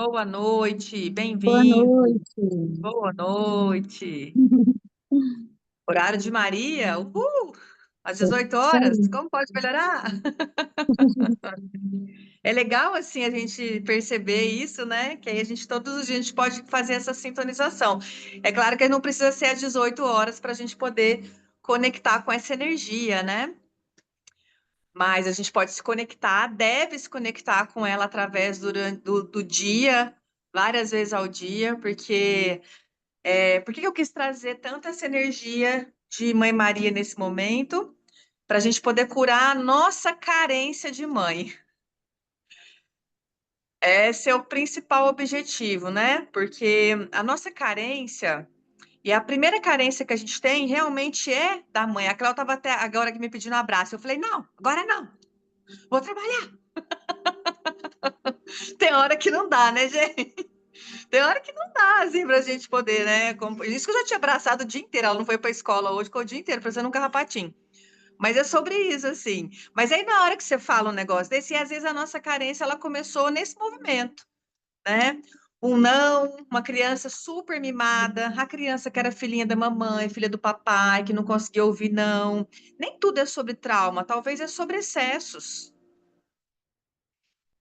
Boa noite, Boa bem-vindo. noite. Boa noite. Horário de Maria, às É 18 isso horas, aí. como pode melhorar? É legal, assim, a gente perceber isso, né? Que aí todos os dias, a gente pode fazer essa sintonização. É claro que não precisa ser às 18 horas para a gente poder conectar com essa energia, né? Mas a gente pode se conectar, deve se conectar com ela através do dia, várias vezes ao dia, porque por que que eu quis trazer tanta essa energia de Mãe Maria nesse momento? Para a gente poder curar a nossa carência de mãe. Esse é o principal objetivo, né? Porque a nossa carência, e a primeira carência que a gente tem realmente é da mãe. A Cléo estava até agora que me pedindo um abraço. Eu falei, não, agora não, vou trabalhar. Tem hora que não dá, né, gente? Tem hora que não dá, assim, pra gente poder, né? Isso que eu já tinha abraçado o dia inteiro. Ela não foi pra escola hoje, ficou o dia inteiro fazendo um carrapatinho. Mas é sobre isso, assim. Mas aí, na hora que você fala um negócio desse, e às vezes a nossa carência, ela começou nesse movimento, né? Um não, uma criança super mimada, a criança que era filhinha da mamãe, filha do papai, que não conseguia ouvir não. Nem tudo é sobre trauma, talvez é sobre excessos.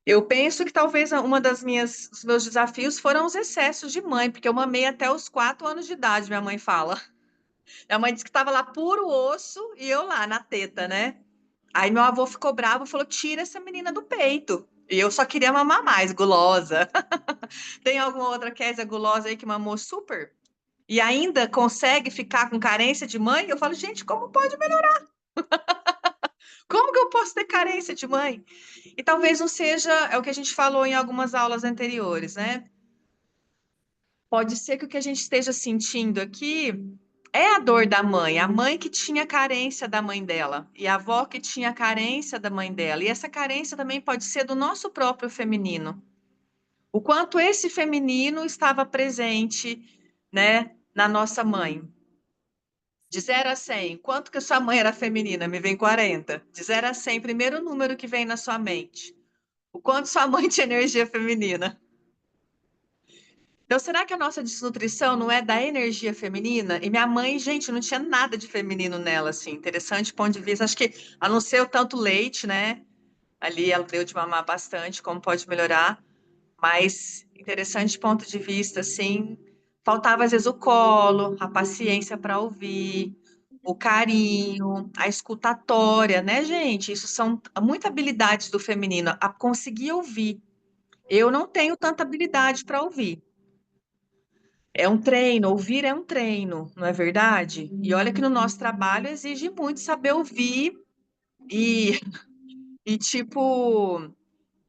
Eu penso que talvez os meus desafios foram os excessos de mãe, porque eu mamei até os 4 anos de idade, minha mãe fala. Minha mãe disse que estava lá puro osso e eu lá na teta, né? Aí meu avô ficou bravo e falou: tira essa menina do peito. E eu só queria mamar mais, gulosa. Tem alguma outra Késia gulosa aí que mamou super? E ainda consegue ficar com carência de mãe? Eu falo, gente, como pode melhorar? Como que eu posso ter carência de mãe? E talvez não seja, é o que a gente falou em algumas aulas anteriores, né? Pode ser que o que a gente esteja sentindo aqui é a dor da mãe, a mãe que tinha carência da mãe dela, e a avó que tinha carência da mãe dela. E essa carência também pode ser do nosso próprio feminino. O quanto esse feminino estava presente, né, na nossa mãe. De 0 a 100, quanto que sua mãe era feminina? Me vem 40. De 0 a 100, primeiro número que vem na sua mente. O quanto sua mãe tinha energia feminina. Então, será que a nossa desnutrição não é da energia feminina? E minha mãe, gente, não tinha nada de feminino nela, assim. Interessante ponto de vista. Acho que, a não ser o tanto leite, né? Ali ela deu de mamar bastante, como pode melhorar. Mas, interessante ponto de vista, assim. Faltava, às vezes, o colo, a paciência para ouvir, o carinho, a escutatória, né, gente? Isso são muitas habilidades do feminino. A conseguir ouvir. Eu não tenho tanta habilidade para ouvir. É um treino, ouvir é um treino, não é verdade? E olha que no nosso trabalho exige muito saber ouvir e, e tipo,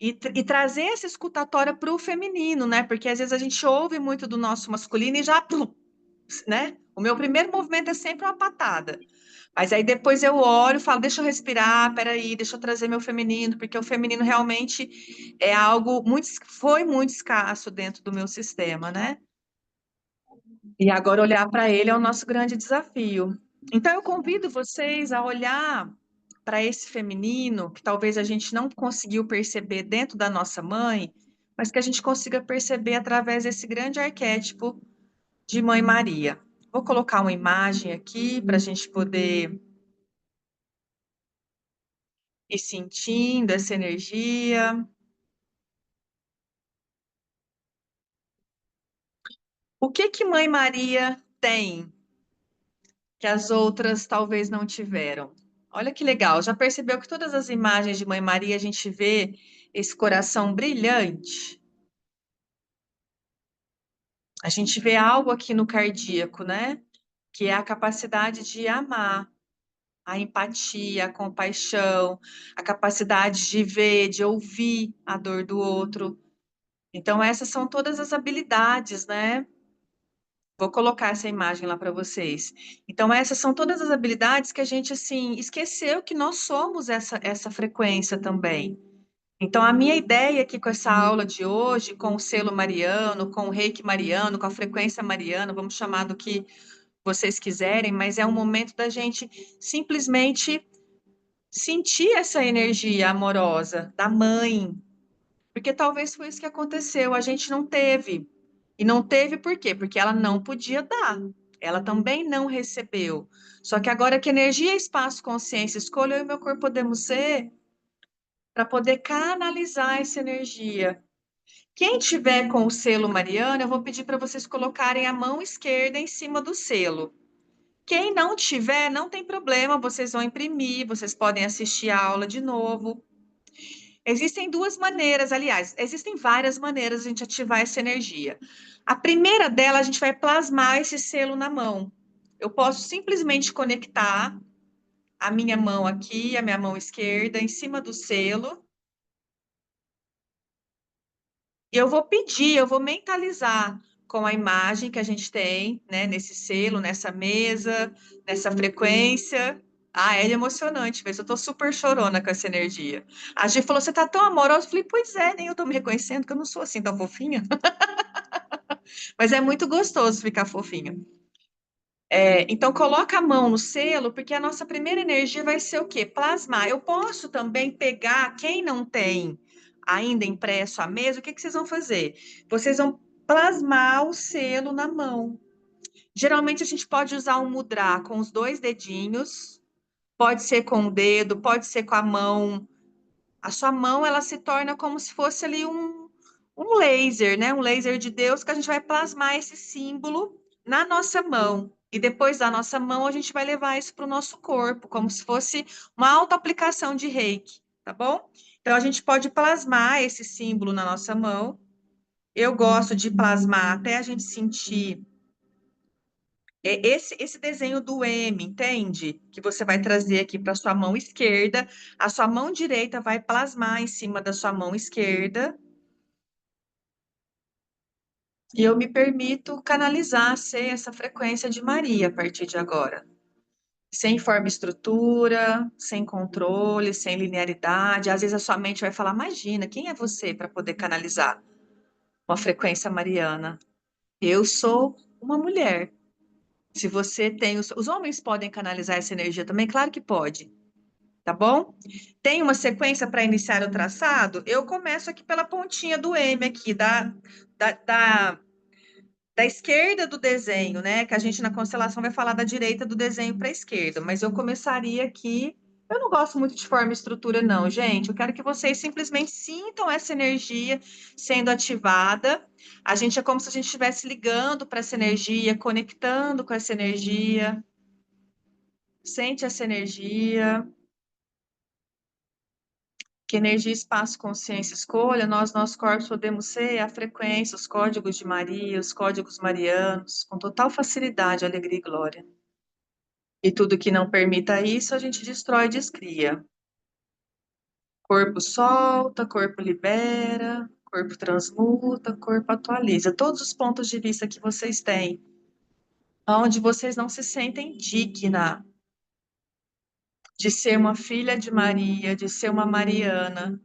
e trazer essa escutatória para o feminino, né? Porque às vezes a gente ouve muito do nosso masculino e já, plum, né? O meu primeiro movimento é sempre uma patada. Mas aí depois eu olho e falo, deixa eu respirar, peraí, deixa eu trazer meu feminino, porque o feminino realmente é algo foi muito escasso dentro do meu sistema, né? E agora olhar para ele é o nosso grande desafio. Então eu convido vocês a olhar para esse feminino que talvez a gente não conseguiu perceber dentro da nossa mãe, mas que a gente consiga perceber através desse grande arquétipo de Mãe Maria. Vou colocar uma imagem aqui para a gente poder ir sentindo essa energia. O que que Mãe Maria tem que as outras talvez não tiveram? Olha que legal, já percebeu que todas as imagens de Mãe Maria a gente vê esse coração brilhante? A gente vê algo aqui no cardíaco, né? Que é a capacidade de amar, a empatia, a compaixão, a capacidade de ver, de ouvir a dor do outro. Então, essas são todas as habilidades, né? Vou colocar essa imagem lá para vocês. Então, essas são todas as habilidades que a gente, assim, esqueceu que nós somos essa frequência também. Então, a minha ideia aqui com essa aula de hoje, com o selo mariano, com o reiki mariano, com a frequência mariana, vamos chamar do que vocês quiserem, mas é um momento da gente simplesmente sentir essa energia amorosa da mãe, Porque talvez foi isso que aconteceu, a gente não teve. E não teve por quê? Porque ela não podia dar. Ela também não recebeu. Só que agora que energia, espaço, consciência, escolha, eu e meu corpo podemos ser para poder canalizar essa energia. Quem tiver com o selo Mariana, eu vou pedir para vocês colocarem a mão esquerda em cima do selo. Quem não tiver, não tem problema, vocês vão imprimir, vocês podem assistir a aula de novo. Existem duas maneiras, aliás, existem várias maneiras de a gente ativar essa energia. A primeira dela, a gente vai plasmar esse selo na mão. Eu posso simplesmente conectar a minha mão aqui, a minha mão esquerda, em cima do selo. E eu vou pedir, eu vou mentalizar com a imagem que a gente tem, né, nesse selo, nessa mesa, nessa frequência. Ah, é emocionante, mas eu tô super chorona com essa energia. A Gi falou: você tá tão amorosa. Eu falei: pois é, nem eu tô me reconhecendo, que eu não sou assim tão fofinha. Mas é muito gostoso ficar fofinha. Então, coloca a mão no selo, porque a nossa primeira energia vai ser o quê? Plasmar. Eu posso também pegar, quem não tem ainda impresso a mesa, o que que vocês vão fazer? Vocês vão plasmar o selo na mão. Geralmente, a gente pode usar um mudra com os dois dedinhos, pode ser com o dedo, pode ser com a mão. A sua mão, ela se torna como se fosse ali um laser, né? Um laser de Deus que a gente vai plasmar esse símbolo na nossa mão. E depois da nossa mão, a gente vai levar isso para o nosso corpo, como se fosse uma autoaplicação de reiki, tá bom? Então, a gente pode plasmar esse símbolo na nossa mão. Eu gosto de plasmar até a gente sentir esse desenho do M, entende? Que você vai trazer aqui para sua mão esquerda. A sua mão direita vai plasmar em cima da sua mão esquerda. E eu me permito canalizar, ser essa frequência de Maria a partir de agora. Sem forma e estrutura, sem controle, sem linearidade. Às vezes a sua mente vai falar: imagina, quem é você para poder canalizar uma frequência mariana? Eu sou uma mulher. Se você tem. Os homens podem canalizar essa energia também? Claro que pode, tá bom? Tem uma sequência para iniciar o traçado? Eu começo aqui pela pontinha do M, aqui, da, da da esquerda do desenho, né? Que a gente na constelação vai falar da direita do desenho para a esquerda, mas eu começaria aqui. Eu não gosto muito de forma e estrutura, não, gente. Eu quero que vocês simplesmente sintam essa energia sendo ativada. A gente é como se a gente estivesse ligando para essa energia, conectando com essa energia. Sente essa energia. Que energia, espaço, consciência, escolha, nós, nosso corpo, podemos ser a frequência, os códigos de Maria, os códigos marianos, com total facilidade, alegria e glória. E tudo que não permita isso, a gente destrói e descria. Corpo solta, corpo libera, corpo transmuta, corpo atualiza. Todos os pontos de vista que vocês têm, onde vocês não se sentem digna de ser uma filha de Maria, de ser uma Mariana,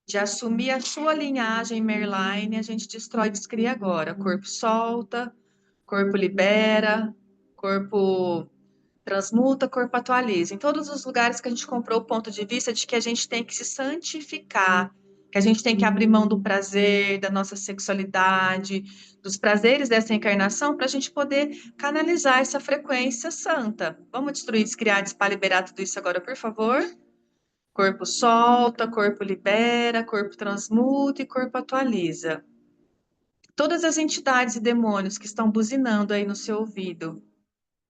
de assumir a sua linhagem Merline, a gente destrói e descria agora. Corpo solta, corpo libera, corpo transmuta, corpo atualiza. Em todos os lugares que a gente comprou o ponto de vista de que a gente tem que se santificar, que a gente tem que abrir mão do prazer, da nossa sexualidade, dos prazeres dessa encarnação, para a gente poder canalizar essa frequência santa. Vamos destruir, descriar, despar, liberar tudo isso agora, por favor? Corpo solta, corpo libera, corpo transmuta e corpo atualiza. Todas as entidades e demônios que estão buzinando aí no seu ouvido,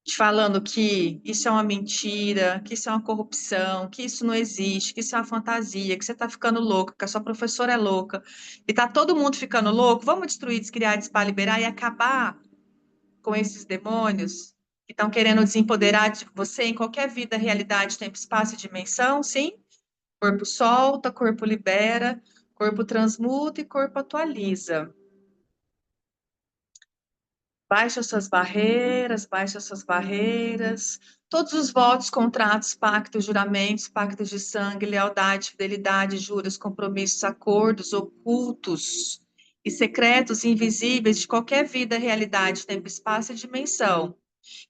te falando que isso é uma mentira, que isso é uma corrupção, que isso não existe, que isso é uma fantasia, que você está ficando louco, que a sua professora é louca, e está todo mundo ficando louco, vamos destruir, descriar, despar, liberar e acabar com esses demônios que estão querendo desempoderar de você em qualquer vida, realidade, tempo, espaço e dimensão, sim? Corpo solta, corpo libera, corpo transmuta e corpo atualiza. Baixa suas barreiras, baixa suas barreiras. Todos os votos, contratos, pactos, juramentos, pactos de sangue, lealdade, fidelidade, juros, compromissos, acordos ocultos e secretos invisíveis de qualquer vida, realidade, tempo, espaço e dimensão.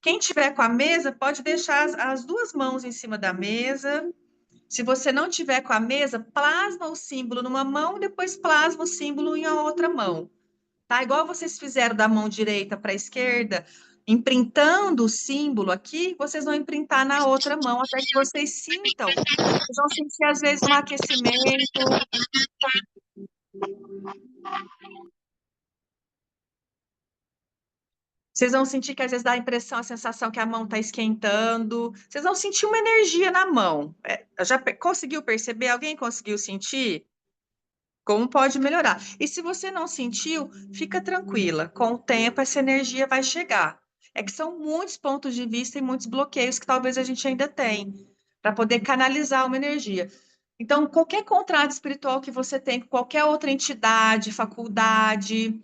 Quem tiver com a mesa pode deixar as duas mãos em cima da mesa Se você não tiver com a mesa, plasma o símbolo numa mão e depois plasma o símbolo em outra mão, tá? Igual vocês fizeram da mão direita para a esquerda, imprintando o símbolo aqui, vocês vão imprintar na outra mão até que vocês sintam. Vocês vão sentir, às vezes, um aquecimento. Vocês vão sentir que às vezes dá a impressão, a sensação que a mão está esquentando. Vocês vão sentir uma energia na mão. Conseguiu perceber? Alguém conseguiu sentir? Como pode melhorar? E se você não sentiu, fica tranquila. Com o tempo, essa energia vai chegar. É que são muitos pontos de vista e muitos bloqueios que talvez a gente ainda tem para poder canalizar uma energia. Então, qualquer contrato espiritual que você tem com qualquer outra entidade, faculdade,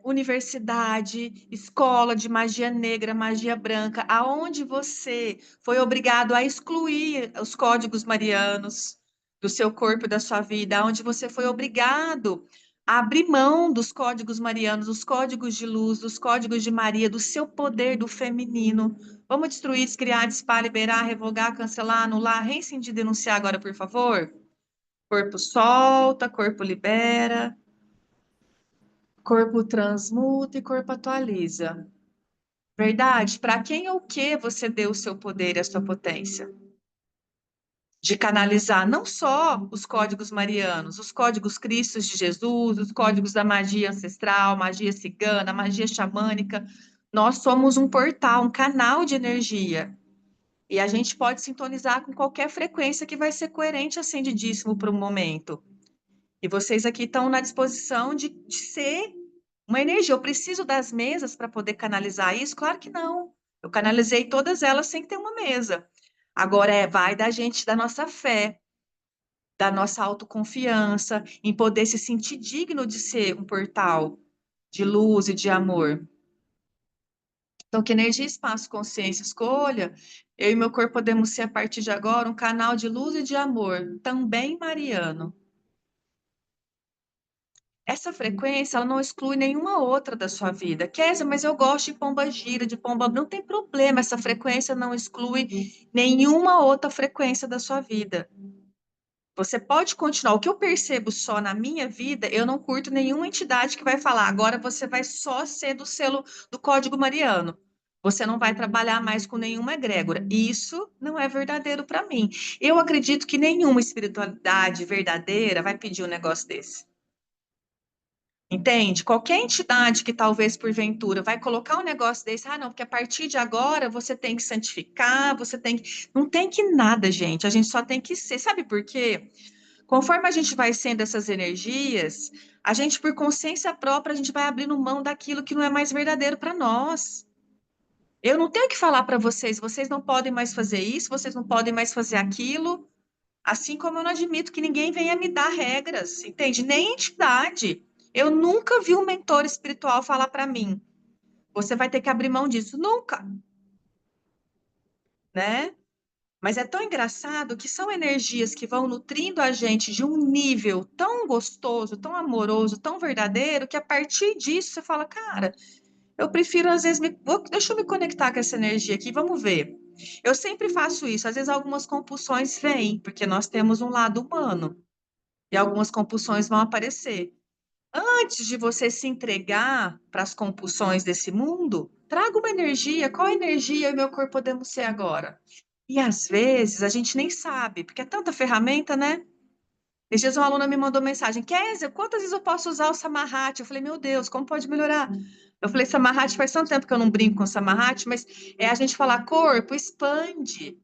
universidade, escola de magia negra, magia branca, aonde você foi obrigado a excluir os códigos marianos do seu corpo e da sua vida, aonde você foi obrigado a abrir mão dos códigos marianos, dos códigos de luz, dos códigos de Maria, do seu poder do feminino. Vamos destruir, descriar, dispar, liberar, revogar, cancelar, anular, rescindir, denunciar agora, por favor? Corpo solta, corpo libera. Corpo transmuta e corpo atualiza. Verdade? Para quem ou que você deu o seu poder e a sua potência? De canalizar não só os códigos marianos, os códigos cristos de Jesus, os códigos da magia ancestral, magia cigana, magia xamânica. Nós somos um portal, um canal de energia. E a gente pode sintonizar com qualquer frequência que vai ser coerente, acendidíssimo para o momento. E vocês aqui estão na disposição de ser uma energia. Eu preciso das mesas para poder canalizar isso? Claro que não. Eu canalizei todas elas sem ter uma mesa. Agora vai da gente, da nossa fé, da nossa autoconfiança, em poder se sentir digno de ser um portal de luz e de amor. Então, que energia, espaço, consciência, escolha, eu e meu corpo podemos ser, a partir de agora, um canal de luz e de amor, também mariano. Essa frequência, ela não exclui nenhuma outra da sua vida. Kézia, mas eu gosto de pomba gira, de pomba... Não tem problema, essa frequência não exclui nenhuma outra frequência da sua vida. Você pode continuar. O que eu percebo só na minha vida, eu não curto nenhuma entidade que vai falar, agora você vai só ser do selo do Código Mariano. Você não vai trabalhar mais com nenhuma egrégora. Isso não é verdadeiro para mim. Eu acredito que nenhuma espiritualidade verdadeira vai pedir um negócio desse. Entende? Qualquer entidade que talvez porventura vai colocar um negócio desse, não, porque a partir de agora você tem que santificar, você tem que. Não tem que nada, gente. A gente só tem que ser. Sabe por quê? Conforme a gente vai sendo essas energias, a gente, por consciência própria, a gente vai abrindo mão daquilo que não é mais verdadeiro para nós. Eu não tenho que falar para vocês, vocês não podem mais fazer isso, vocês não podem mais fazer aquilo. Assim como eu não admito que ninguém venha me dar regras, entende? Nem entidade. Eu nunca vi um mentor espiritual falar para mim: você vai ter que abrir mão disso. Nunca, né? Mas é tão engraçado que são energias que vão nutrindo a gente de um nível tão gostoso, tão amoroso, tão verdadeiro, que a partir disso você fala, cara, eu prefiro às vezes deixa eu me conectar com essa energia aqui, vamos ver. Eu sempre faço isso, às vezes algumas compulsões vêm, porque nós temos um lado humano. E algumas compulsões vão aparecer. Antes de você se entregar para as compulsões desse mundo, traga uma energia. Qual energia eu e meu corpo podemos ser agora? E às vezes a gente nem sabe, porque é tanta ferramenta, né? Esses dias uma aluna me mandou mensagem: Kézia, quantas vezes eu posso usar o Samahati? Eu falei: meu Deus, como pode melhorar? Eu falei: Samahati, faz tanto tempo que eu não brinco com Samahati, mas é a gente falar: corpo, expande.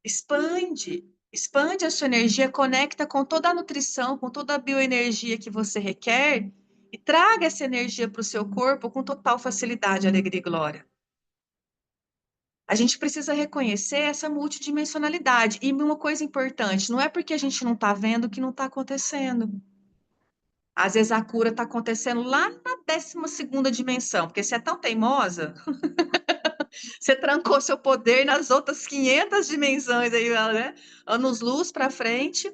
Expande, expande a sua energia, conecta com toda a nutrição, com toda a bioenergia que você requer e traga essa energia para o seu corpo com total facilidade, alegria e glória. A gente precisa reconhecer essa multidimensionalidade. E uma coisa importante, não é porque a gente não está vendo que não está acontecendo. Às vezes a cura está acontecendo lá na 12ª dimensão, porque você é tão teimosa, você trancou seu poder nas outras 500 dimensões aí, né? Anos-luz para frente.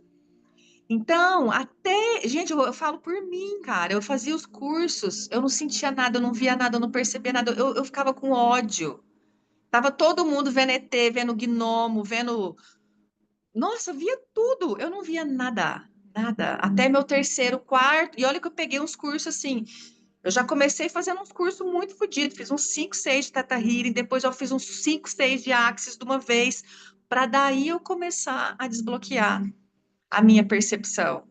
Então, até, gente, eu falo por mim, cara. Eu fazia os cursos, eu não sentia nada, eu não via nada, eu não percebia nada, eu ficava com ódio. Tava todo mundo vendo ET, vendo gnomo, vendo Nossa, via tudo, eu não via nada, nada. Até meu terceiro, quarto, e olha que eu peguei uns cursos assim, eu já comecei fazendo uns cursos muito fodidos, fiz uns 5, 6 de Teta Healing, depois eu fiz uns 5, 6 de Axis de uma vez, para daí eu começar a desbloquear a minha percepção.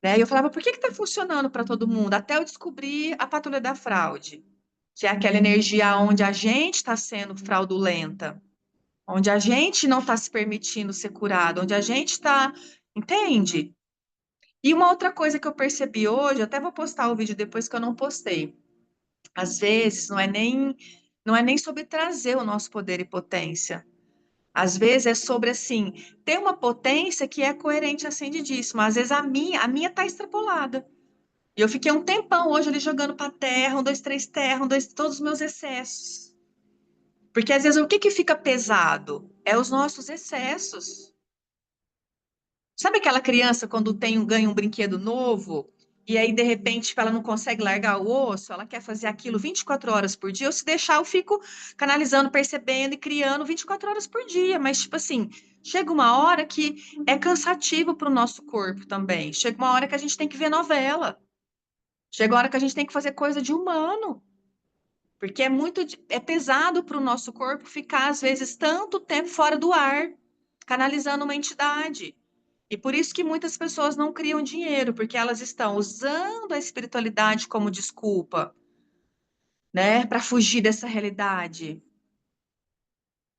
Né? E eu falava, por que está funcionando para todo mundo? Até eu descobrir a patrulha da fraude, que é aquela energia onde a gente está sendo fraudulenta, onde a gente não está se permitindo ser curado, onde a gente está. Entende? E uma outra coisa que eu percebi hoje, eu até vou postar o vídeo depois que eu não postei. Às vezes não é nem sobre trazer o nosso poder e potência. Às vezes é sobre assim, ter uma potência que é coerente ascendidíssima. Às vezes a minha está extrapolada. E eu fiquei um tempão hoje ali jogando para terra, um, dois, três, terra, um, dois, todos os meus excessos. Porque às vezes o que que fica pesado? É os nossos excessos. Sabe aquela criança quando ganha um brinquedo novo e aí de repente tipo, ela não consegue largar o osso, ela quer fazer aquilo 24 horas por dia? Eu se deixar eu fico canalizando, percebendo e criando 24 horas por dia, mas tipo assim, chega uma hora que é cansativo para o nosso corpo também. Chega uma hora que a gente tem que ver novela. Chega uma hora que a gente tem que fazer coisa de humano. Porque é pesado para o nosso corpo ficar, às vezes, tanto tempo fora do ar, canalizando uma entidade. E por isso que muitas pessoas não criam dinheiro, porque elas estão usando a espiritualidade como desculpa, né, para fugir dessa realidade.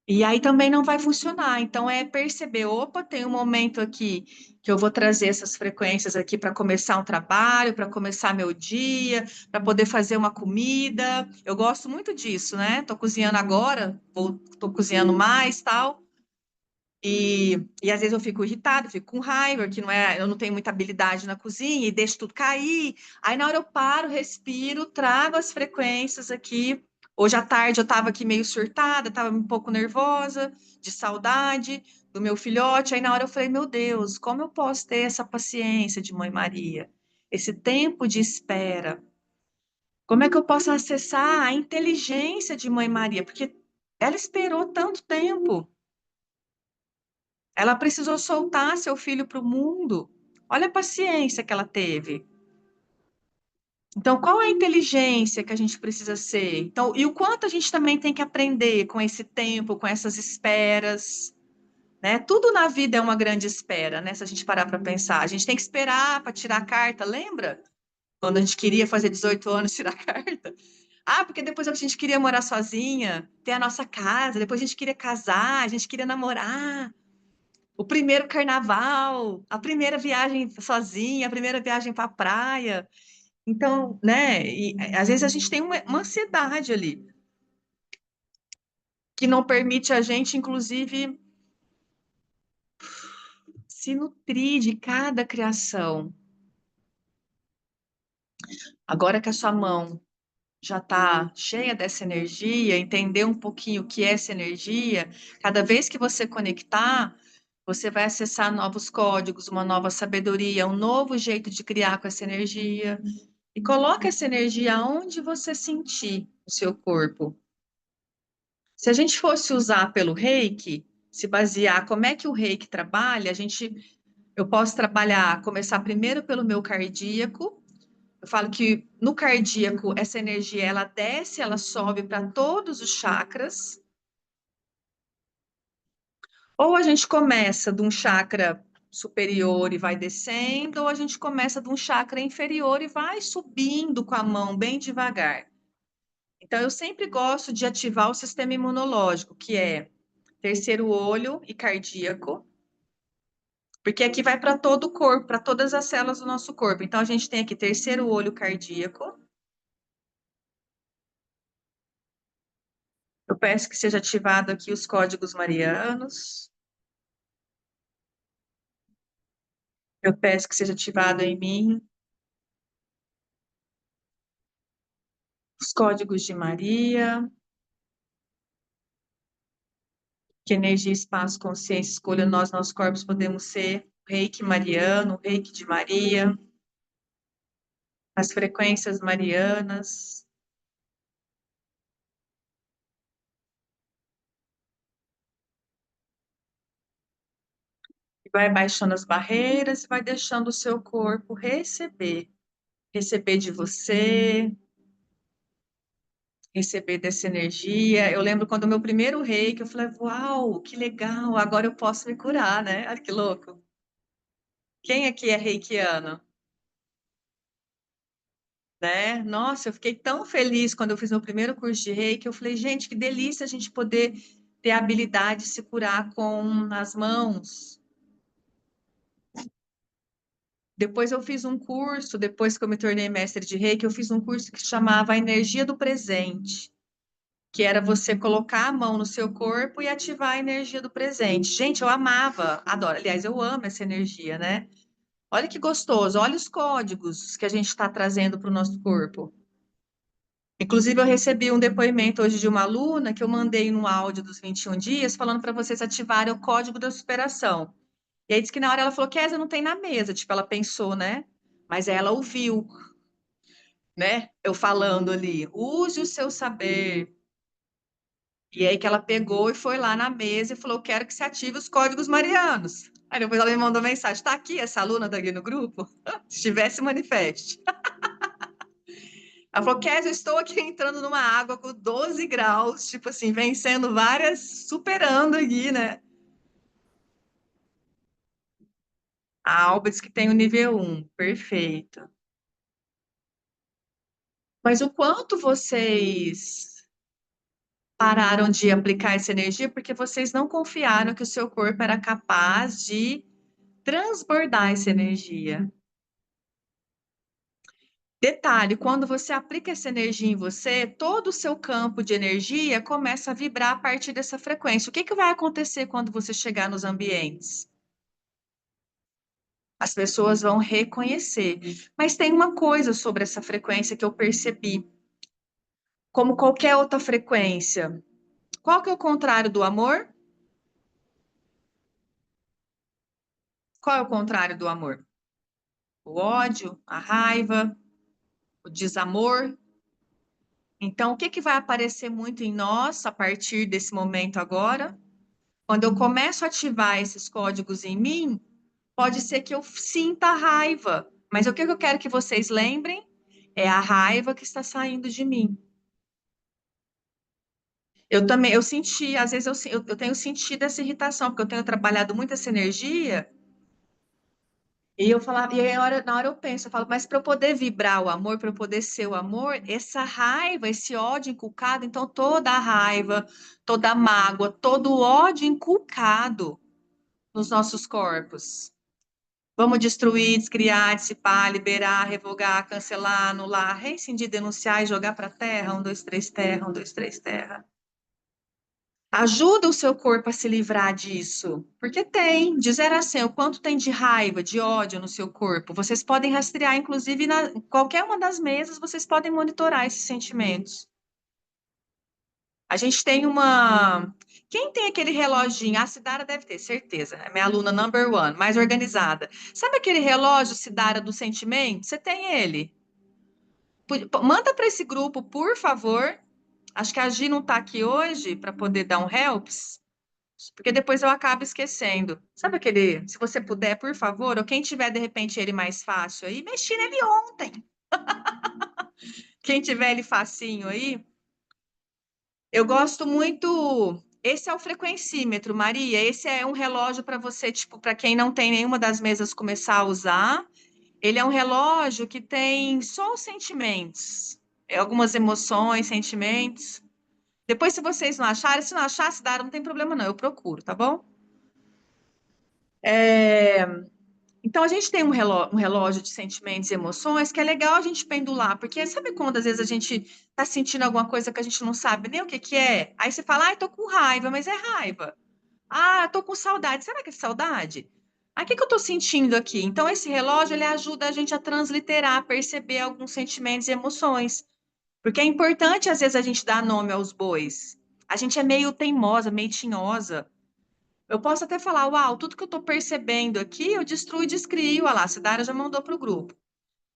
E aí também não vai funcionar. Então é perceber, opa, tem um momento aqui que eu vou trazer essas frequências aqui para começar um trabalho, para começar meu dia, para poder fazer uma comida. Eu gosto muito disso, né? Tô cozinhando agora, tô cozinhando mais, tal. E às vezes eu fico irritada, fico com raiva, que não é, eu não tenho muita habilidade na cozinha e deixo tudo cair. Aí na hora eu paro, respiro, trago as frequências aqui. Hoje à tarde eu estava aqui meio surtada, estava um pouco nervosa, de saudade do meu filhote. Aí na hora eu falei, meu Deus, como eu posso ter essa paciência de Mãe Maria? Esse tempo de espera. Como é que eu posso acessar a inteligência de Mãe Maria? Porque ela esperou tanto tempo. Ela precisou soltar seu filho para o mundo. Olha a paciência que ela teve. Então, qual é a inteligência que a gente precisa ser? Então, e o quanto a gente também tem que aprender com esse tempo, com essas esperas, né? Tudo na vida é uma grande espera, né? Se a gente parar para pensar, a gente tem que esperar para tirar a carta, lembra? Quando a gente queria fazer 18 anos tirar a carta. Ah, porque depois a gente queria morar sozinha, ter a nossa casa, depois a gente queria casar, a gente queria namorar. O primeiro carnaval, a primeira viagem sozinha, a primeira viagem para a praia. Então, né? E às vezes a gente tem uma ansiedade ali que não permite a gente, inclusive, se nutrir de cada criação. Agora que a sua mão já está cheia dessa energia, entender um pouquinho o que é essa energia, cada vez que você conectar, você vai acessar novos códigos, uma nova sabedoria, um novo jeito de criar com essa energia. E coloca essa energia onde você sentir o seu corpo. Se a gente fosse usar pelo Reiki, se basear como é que o Reiki trabalha, eu posso trabalhar, começar primeiro pelo meu cardíaco. Eu falo que no cardíaco essa energia ela desce, ela sobe para todos os chakras. Ou a gente começa de um chakra superior e vai descendo, ou a gente começa de um chakra inferior e vai subindo com a mão bem devagar. Então, eu sempre gosto de ativar o sistema imunológico, que é terceiro olho e cardíaco, porque aqui vai para todo o corpo, para todas as células do nosso corpo. Então, a gente tem aqui terceiro olho cardíaco. Eu peço que seja ativado aqui os códigos marianos. Eu peço que seja ativado em mim os códigos de Maria, que energia, espaço, consciência, escolha nós, nossos corpos podemos ser reiki mariano, reiki de Maria, as frequências marianas. Vai baixando as barreiras e vai deixando o seu corpo receber de você, receber dessa energia. Eu lembro quando o meu primeiro reiki, eu falei, uau, que legal, agora eu posso me curar, né? Olha que louco. Quem aqui é reikiano? Né? Nossa, eu fiquei tão feliz quando eu fiz meu primeiro curso de reiki. Eu falei, gente, que delícia a gente poder ter a habilidade de se curar com as mãos. Depois eu fiz um curso, depois que eu me tornei mestre de reiki, eu fiz um curso que chamava a energia do presente, que era você colocar a mão no seu corpo e ativar a energia do presente. Gente, eu amava, adoro, aliás, eu amo essa energia, né? Olha que gostoso, olha os códigos que a gente está trazendo para o nosso corpo. Inclusive, eu recebi um depoimento hoje de uma aluna que eu mandei no áudio dos 21 dias, falando para vocês ativarem o código da superação. E aí disse que na hora ela falou, Kézia, não tem na mesa. Tipo, ela pensou, né? Mas ela ouviu, né? Eu falando ali, use o seu saber. E aí que ela pegou e foi lá na mesa e falou, quero que se ative os códigos marianos. Aí depois ela me mandou mensagem, tá aqui essa aluna daqui no grupo? Se tivesse, manifeste. Ela falou, Kézia, eu estou aqui entrando numa água com 12 graus, tipo assim, vencendo várias, superando aqui, né? A Alba diz que tem o nível 1, perfeito. Mas o quanto vocês pararam de aplicar essa energia porque vocês não confiaram que o seu corpo era capaz de transbordar essa energia. Detalhe, quando você aplica essa energia em você, todo o seu campo de energia começa a vibrar a partir dessa frequência. O que que vai acontecer quando você chegar nos ambientes? As pessoas vão reconhecer. Mas tem uma coisa sobre essa frequência que eu percebi. Como qualquer outra frequência, qual que é o contrário do amor? Qual é o contrário do amor? O ódio, a raiva, o desamor. Então, o que que vai aparecer muito em nós a partir desse momento agora? Quando eu começo a ativar esses códigos em mim, pode ser que eu sinta raiva, mas o que que eu quero que vocês lembrem é a raiva que está saindo de mim. Eu também, eu senti, às vezes eu tenho sentido essa irritação, porque eu tenho trabalhado muito essa energia, e eu falava, e aí na hora eu penso, eu falo, mas para eu poder vibrar o amor, para eu poder ser o amor, essa raiva, esse ódio inculcado, então toda a raiva, toda a mágoa, todo o ódio inculcado nos nossos corpos. Vamos destruir, descriar, dissipar, liberar, revogar, cancelar, anular, rescindir, denunciar e jogar para a terra. 1, 2, 3, terra. 1, 2, 3, terra. Ajuda o seu corpo a se livrar disso, porque tem, de 0 a 100, o quanto tem de raiva, de ódio no seu corpo. Vocês podem rastrear, inclusive, em qualquer uma das mesas, vocês podem monitorar esses sentimentos. A gente tem uma. Quem tem aquele reloginho? A Cidara deve ter, certeza. É minha aluna number one, mais organizada. Sabe aquele relógio, Cidara, do sentimento? Você tem ele? Manda para esse grupo, por favor. Acho que a Gi não está aqui hoje para poder dar um helps. Porque depois eu acabo esquecendo. Sabe aquele, se você puder, por favor, ou quem tiver de repente ele mais fácil aí, mexi nele ontem. Quem tiver ele facinho aí, eu gosto muito. Esse é o frequencímetro, Maria. Esse é um relógio para você, tipo, para quem não tem nenhuma das mesas começar a usar. Ele é um relógio que tem só os sentimentos, algumas emoções, sentimentos. Depois, se vocês não acharem, se não achar, se dar, não tem problema não, eu procuro, tá bom? É, então, a gente tem um relógio de sentimentos e emoções que é legal a gente pendular, porque sabe quando às vezes a gente tá sentindo alguma coisa que a gente não sabe nem o que que é? Aí você fala, ai, tô com raiva, mas é raiva. Ah, tô com saudade. Será que é saudade? Ah, o que que eu tô sentindo aqui? Então, esse relógio, ele ajuda a gente a transliterar, a perceber alguns sentimentos e emoções. Porque é importante, às vezes, a gente dar nome aos bois. A gente é meio teimosa, meio tinhosa. Eu posso até falar, uau, tudo que eu estou percebendo aqui, eu destruo e descrio. Olha lá, a Cidara já mandou para o grupo.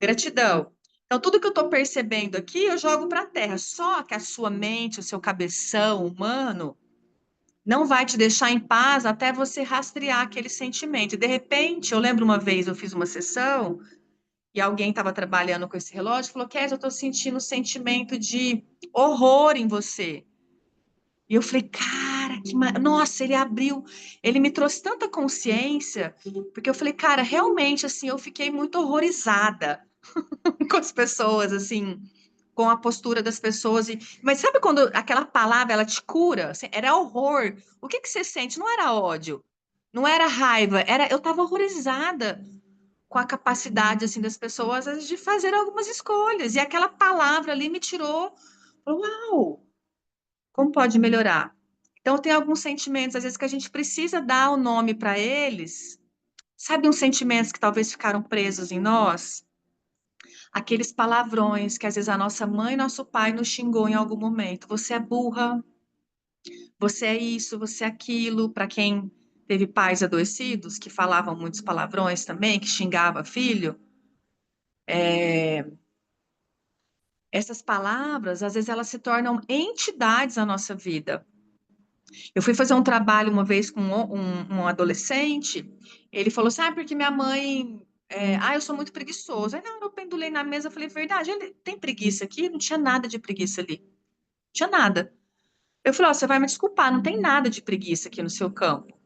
Gratidão. Então, tudo que eu estou percebendo aqui, eu jogo para a terra. Só que a sua mente, o seu cabeção humano, não vai te deixar em paz até você rastrear aquele sentimento. E de repente, eu lembro uma vez eu fiz uma sessão e alguém estava trabalhando com esse relógio e falou: Kézia, eu estou sentindo um sentimento de horror em você. E eu falei, cara, nossa, ele abriu, ele me trouxe tanta consciência, porque eu falei, cara, realmente, assim, eu fiquei muito horrorizada com as pessoas, assim, com a postura das pessoas. Mas sabe quando aquela palavra, ela te cura? Assim, era horror. O que que você sente? Não era ódio, não era raiva, eu estava horrorizada com a capacidade, assim, das pessoas às vezes, de fazer algumas escolhas. E aquela palavra ali me tirou, uau! Como pode melhorar? Então, tem alguns sentimentos, às vezes, que a gente precisa dar o nome para eles. Sabe uns sentimentos que talvez ficaram presos em nós? Aqueles palavrões que, às vezes, a nossa mãe e nosso pai nos xingou em algum momento. Você é burra, você é isso, você é aquilo. Para quem teve pais adoecidos, que falavam muitos palavrões também, que xingava filho, essas palavras, às vezes, elas se tornam entidades na nossa vida. Eu fui fazer um trabalho uma vez com um adolescente, ele falou assim, porque minha mãe, eu sou muito preguiçoso. Aí, não, eu pendulei na mesa, falei, verdade, ele tem preguiça aqui? Não tinha nada de preguiça ali, não tinha nada. Eu falei, você vai me desculpar, não tem nada de preguiça aqui no seu campo.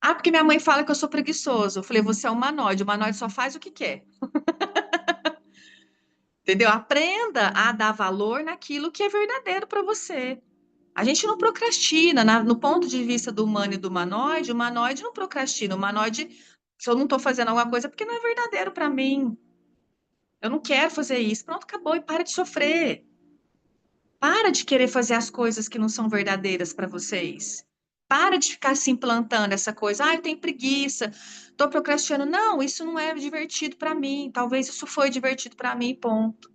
Porque minha mãe fala que eu sou preguiçoso. Eu falei, você é um humanoide, o humanoide só faz o que quer. Entendeu? Aprenda a dar valor naquilo que é verdadeiro para você. A gente não procrastina, no ponto de vista do humano e do humanoide, o humanoide não procrastina. O humanoide, se eu não estou fazendo alguma coisa, é porque não é verdadeiro para mim. Eu não quero fazer isso. Pronto, acabou. E para de sofrer. Para de querer fazer as coisas que não são verdadeiras para vocês. Para de ficar se implantando essa coisa. Eu tenho preguiça, estou procrastinando. Não, isso não é divertido para mim. Talvez isso foi divertido para mim, ponto.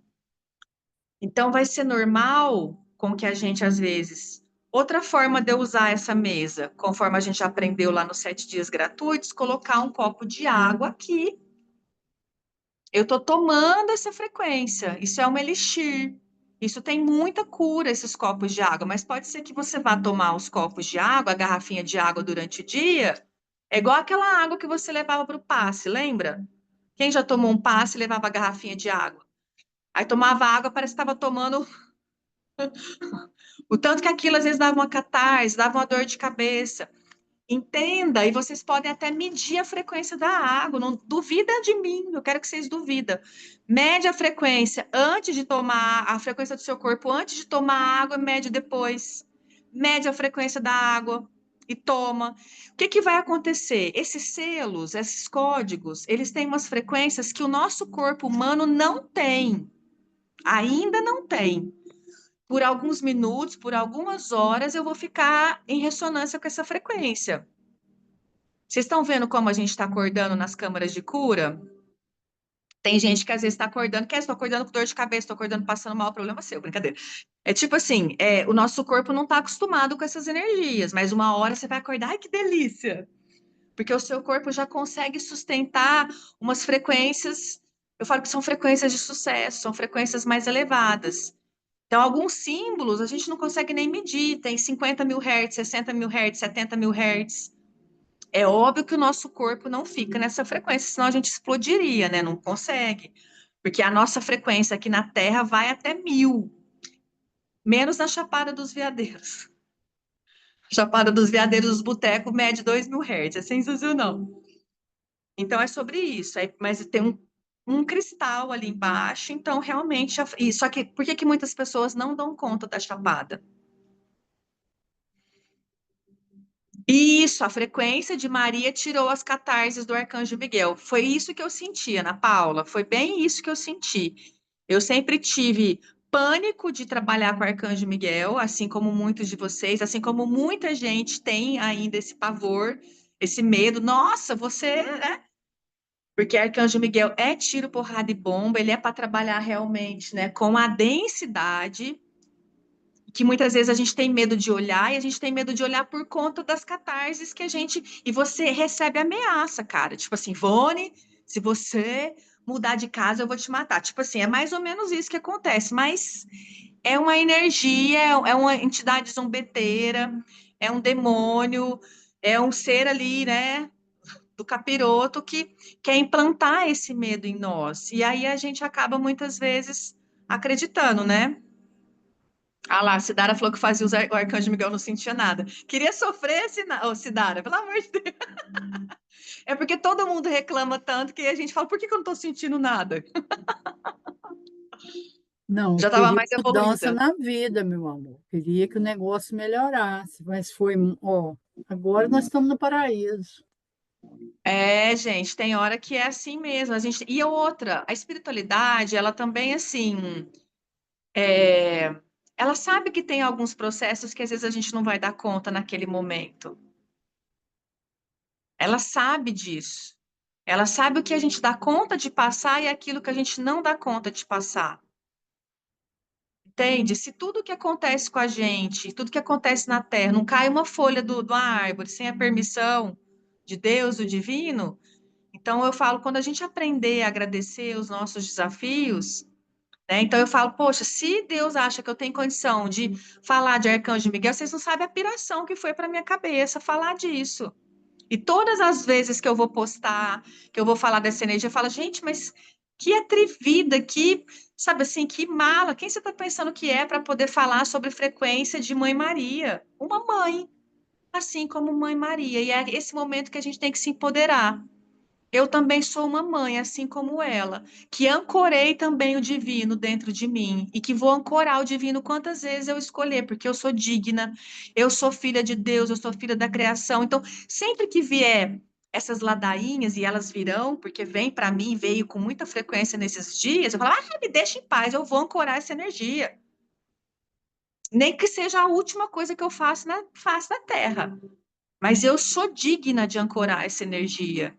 Então, vai ser normal com que a gente, às vezes. Outra forma de eu usar essa mesa, conforme a gente aprendeu lá nos 7 dias gratuitos, colocar um copo de água aqui. Eu estou tomando essa frequência. Isso é um elixir. Isso tem muita cura, esses copos de água. Mas pode ser que você vá tomar os copos de água, a garrafinha de água durante o dia. É igual aquela água que você levava para o passe, lembra? Quem já tomou um passe e levava a garrafinha de água? Aí tomava água, parece que estava tomando. O tanto que aquilo às vezes dava uma catarse, dava uma dor de cabeça. Entenda, e vocês podem até medir a frequência da água. Não duvida de mim, eu quero que vocês duvidam. Mede a frequência antes de tomar, a frequência do seu corpo antes de tomar água, mede depois. Mede a frequência da água e toma. O que que vai acontecer? Esses selos, esses códigos, eles têm umas frequências que o nosso corpo humano não tem. Ainda não tem. Por alguns minutos, por algumas horas, eu vou ficar em ressonância com essa frequência. Vocês estão vendo como a gente está acordando nas câmaras de cura? Tem gente que às vezes está acordando, estou acordando com dor de cabeça, estou acordando passando mal, problema seu, brincadeira. É tipo assim, o nosso corpo não está acostumado com essas energias, mas uma hora você vai acordar, ai que delícia! Porque o seu corpo já consegue sustentar umas frequências, eu falo que são frequências de sucesso, são frequências mais elevadas. Então, alguns símbolos a gente não consegue nem medir, tem 50 mil hertz, 60 mil hertz, 70 mil hertz. É óbvio que o nosso corpo não fica nessa frequência, senão a gente explodiria, né? Não consegue. Porque a nossa frequência aqui na Terra vai até 1000, menos na Chapada dos Veadeiros. Chapada dos Veadeiros, os botecos mede 2000 hertz, é sensacional. Então, é sobre isso. Mas tem um cristal ali embaixo, então realmente. Só que por que que muitas pessoas não dão conta da Chapada? Isso, a frequência de Maria tirou as catarses do Arcanjo Miguel. Foi isso que eu senti, Ana Paula. Foi bem isso que eu senti. Eu sempre tive pânico de trabalhar com o Arcanjo Miguel, assim como muitos de vocês, assim como muita gente tem ainda esse pavor, esse medo. Nossa, você, né? Porque Arcanjo Miguel é tiro, porrada e bomba, ele é para trabalhar realmente, né, com a densidade que muitas vezes a gente tem medo de olhar e a gente tem medo de olhar por conta das catarses que a gente. E você recebe ameaça, cara. Tipo assim, Vone, se você mudar de casa, eu vou te matar. Tipo assim, é mais ou menos isso que acontece, mas é uma energia, é uma entidade zombeteira. é um demônio, é um ser ali, né, do capiroto que quer implantar esse medo em nós. E aí a gente acaba muitas vezes acreditando, né? Ah lá, a Sidara falou que fazia o Arcanjo Miguel não sentia nada. Queria sofrer, Ô, Sidara, pelo amor de Deus. É porque todo mundo reclama tanto que a gente fala, por que que eu não tô sentindo nada? Não, eu Já estava queria mais mudança evoluída. na vida, meu amor. Queria que o negócio melhorasse, mas foi, ó, agora nós estamos no paraíso. É, gente, tem hora que é assim mesmo. A gente... E outra, a espiritualidade, ela também, assim, é, ela sabe que tem alguns processos que às vezes a gente não vai dar conta naquele momento. Ela sabe disso. Ela sabe o que a gente dá conta de passar e aquilo que a gente não dá conta de passar. Entende? Se tudo que acontece com a gente, tudo que acontece na Terra, não cai uma folha do uma árvore sem a permissão de Deus, do divino, então eu falo, quando a gente aprender a agradecer os nossos desafios, né? Então eu falo, poxa, se Deus acha que eu tenho condição de falar de Arcanjo Miguel, vocês não sabem a piração que foi para minha cabeça falar disso. E todas as vezes que eu vou postar, que eu vou falar dessa energia, eu falo, gente, mas que atrevida, que, sabe assim, que mala. Quem você está pensando que é para poder falar sobre frequência de Mãe Maria? Uma mãe, assim como Mãe Maria. E é esse momento que a gente tem que se empoderar. Eu também sou uma mãe, assim como ela, que ancorei também o divino dentro de mim e que vou ancorar o divino quantas vezes eu escolher, porque eu sou digna, eu sou filha de Deus, eu sou filha da criação. Então, sempre que vier essas ladainhas, e elas virão, porque vem para mim, veio com muita frequência nesses dias, eu falo, me deixa em paz, eu vou ancorar essa energia. Nem que seja a última coisa que eu faço na face da terra, mas eu sou digna de ancorar essa energia.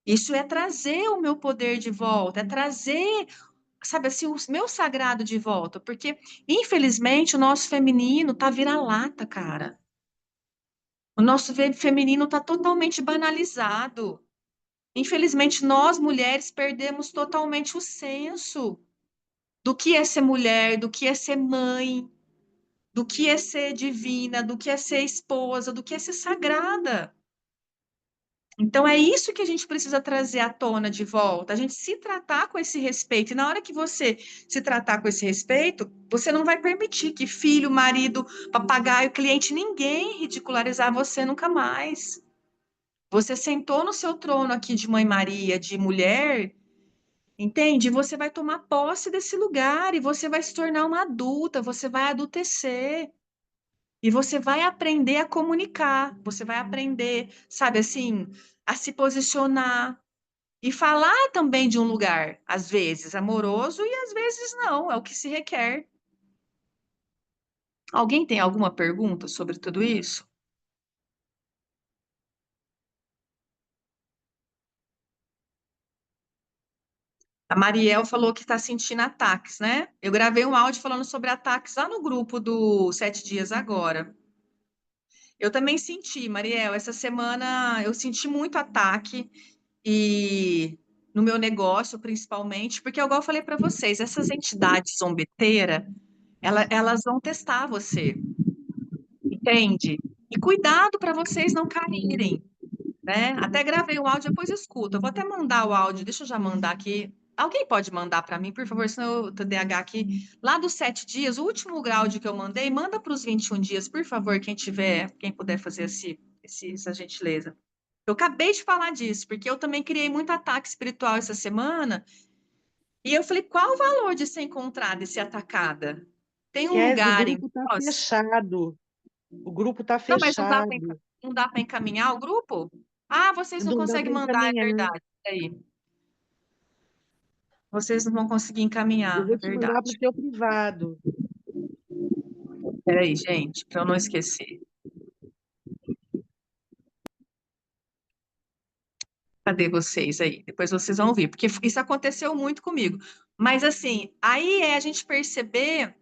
Isso é trazer o meu poder de volta, é trazer, sabe assim, o meu sagrado de volta, porque infelizmente o nosso feminino tá vira-lata, cara. O nosso feminino tá totalmente banalizado. Infelizmente nós mulheres perdemos totalmente o senso do que é ser mulher, do que é ser mãe, do que é ser divina, do que é ser esposa, do que é ser sagrada. Então, é isso que a gente precisa trazer à tona de volta, a gente se tratar com esse respeito. E na hora que você se tratar com esse respeito, você não vai permitir que filho, marido, papagaio, cliente, ninguém ridicularizar você nunca mais. Você sentou no seu trono aqui de Mãe Maria, de mulher, entende? Você vai tomar posse desse lugar e você vai se tornar uma adulta, você vai adultecer. E você vai aprender a comunicar, você vai aprender, sabe assim, a se posicionar e falar também de um lugar, às vezes amoroso e às vezes não, é o que se requer. Alguém tem alguma pergunta sobre tudo isso? A Mariel falou que está sentindo ataques, né? Eu gravei um áudio falando sobre ataques lá no grupo do Sete Dias Agora. Eu também senti, Mariel, essa semana eu senti muito ataque e no meu negócio, principalmente, porque, igual eu falei para vocês, essas entidades zombeteiras, elas vão testar você, entende? E cuidado para vocês não caírem, né? Até gravei o áudio, depois escuta. Eu vou até mandar o áudio, deixa eu já mandar aqui. Alguém pode mandar para mim, por favor, senão eu TDAH aqui. Lá dos 7 dias, o último áudio que eu mandei, manda para os 21 dias, por favor, quem tiver, quem puder fazer essa gentileza. Eu acabei de falar disso, porque eu também criei muito ataque espiritual essa semana, e eu falei, qual o valor de ser encontrada e ser atacada? Tem um Kézia, o lugar em grupo está nós. fechado. O grupo está Não, mas fechado. não dá para encaminhar o grupo? Ah, vocês não Não dá conseguem para mandar, é encaminhar. verdade. Aí, vocês não vão conseguir Eu encaminhar, é vou te mandar para o verdade. teu privado. Peraí, gente, para eu não esquecer. Cadê vocês aí? Depois vocês vão ver, porque isso aconteceu muito comigo. Mas assim, aí é a gente perceber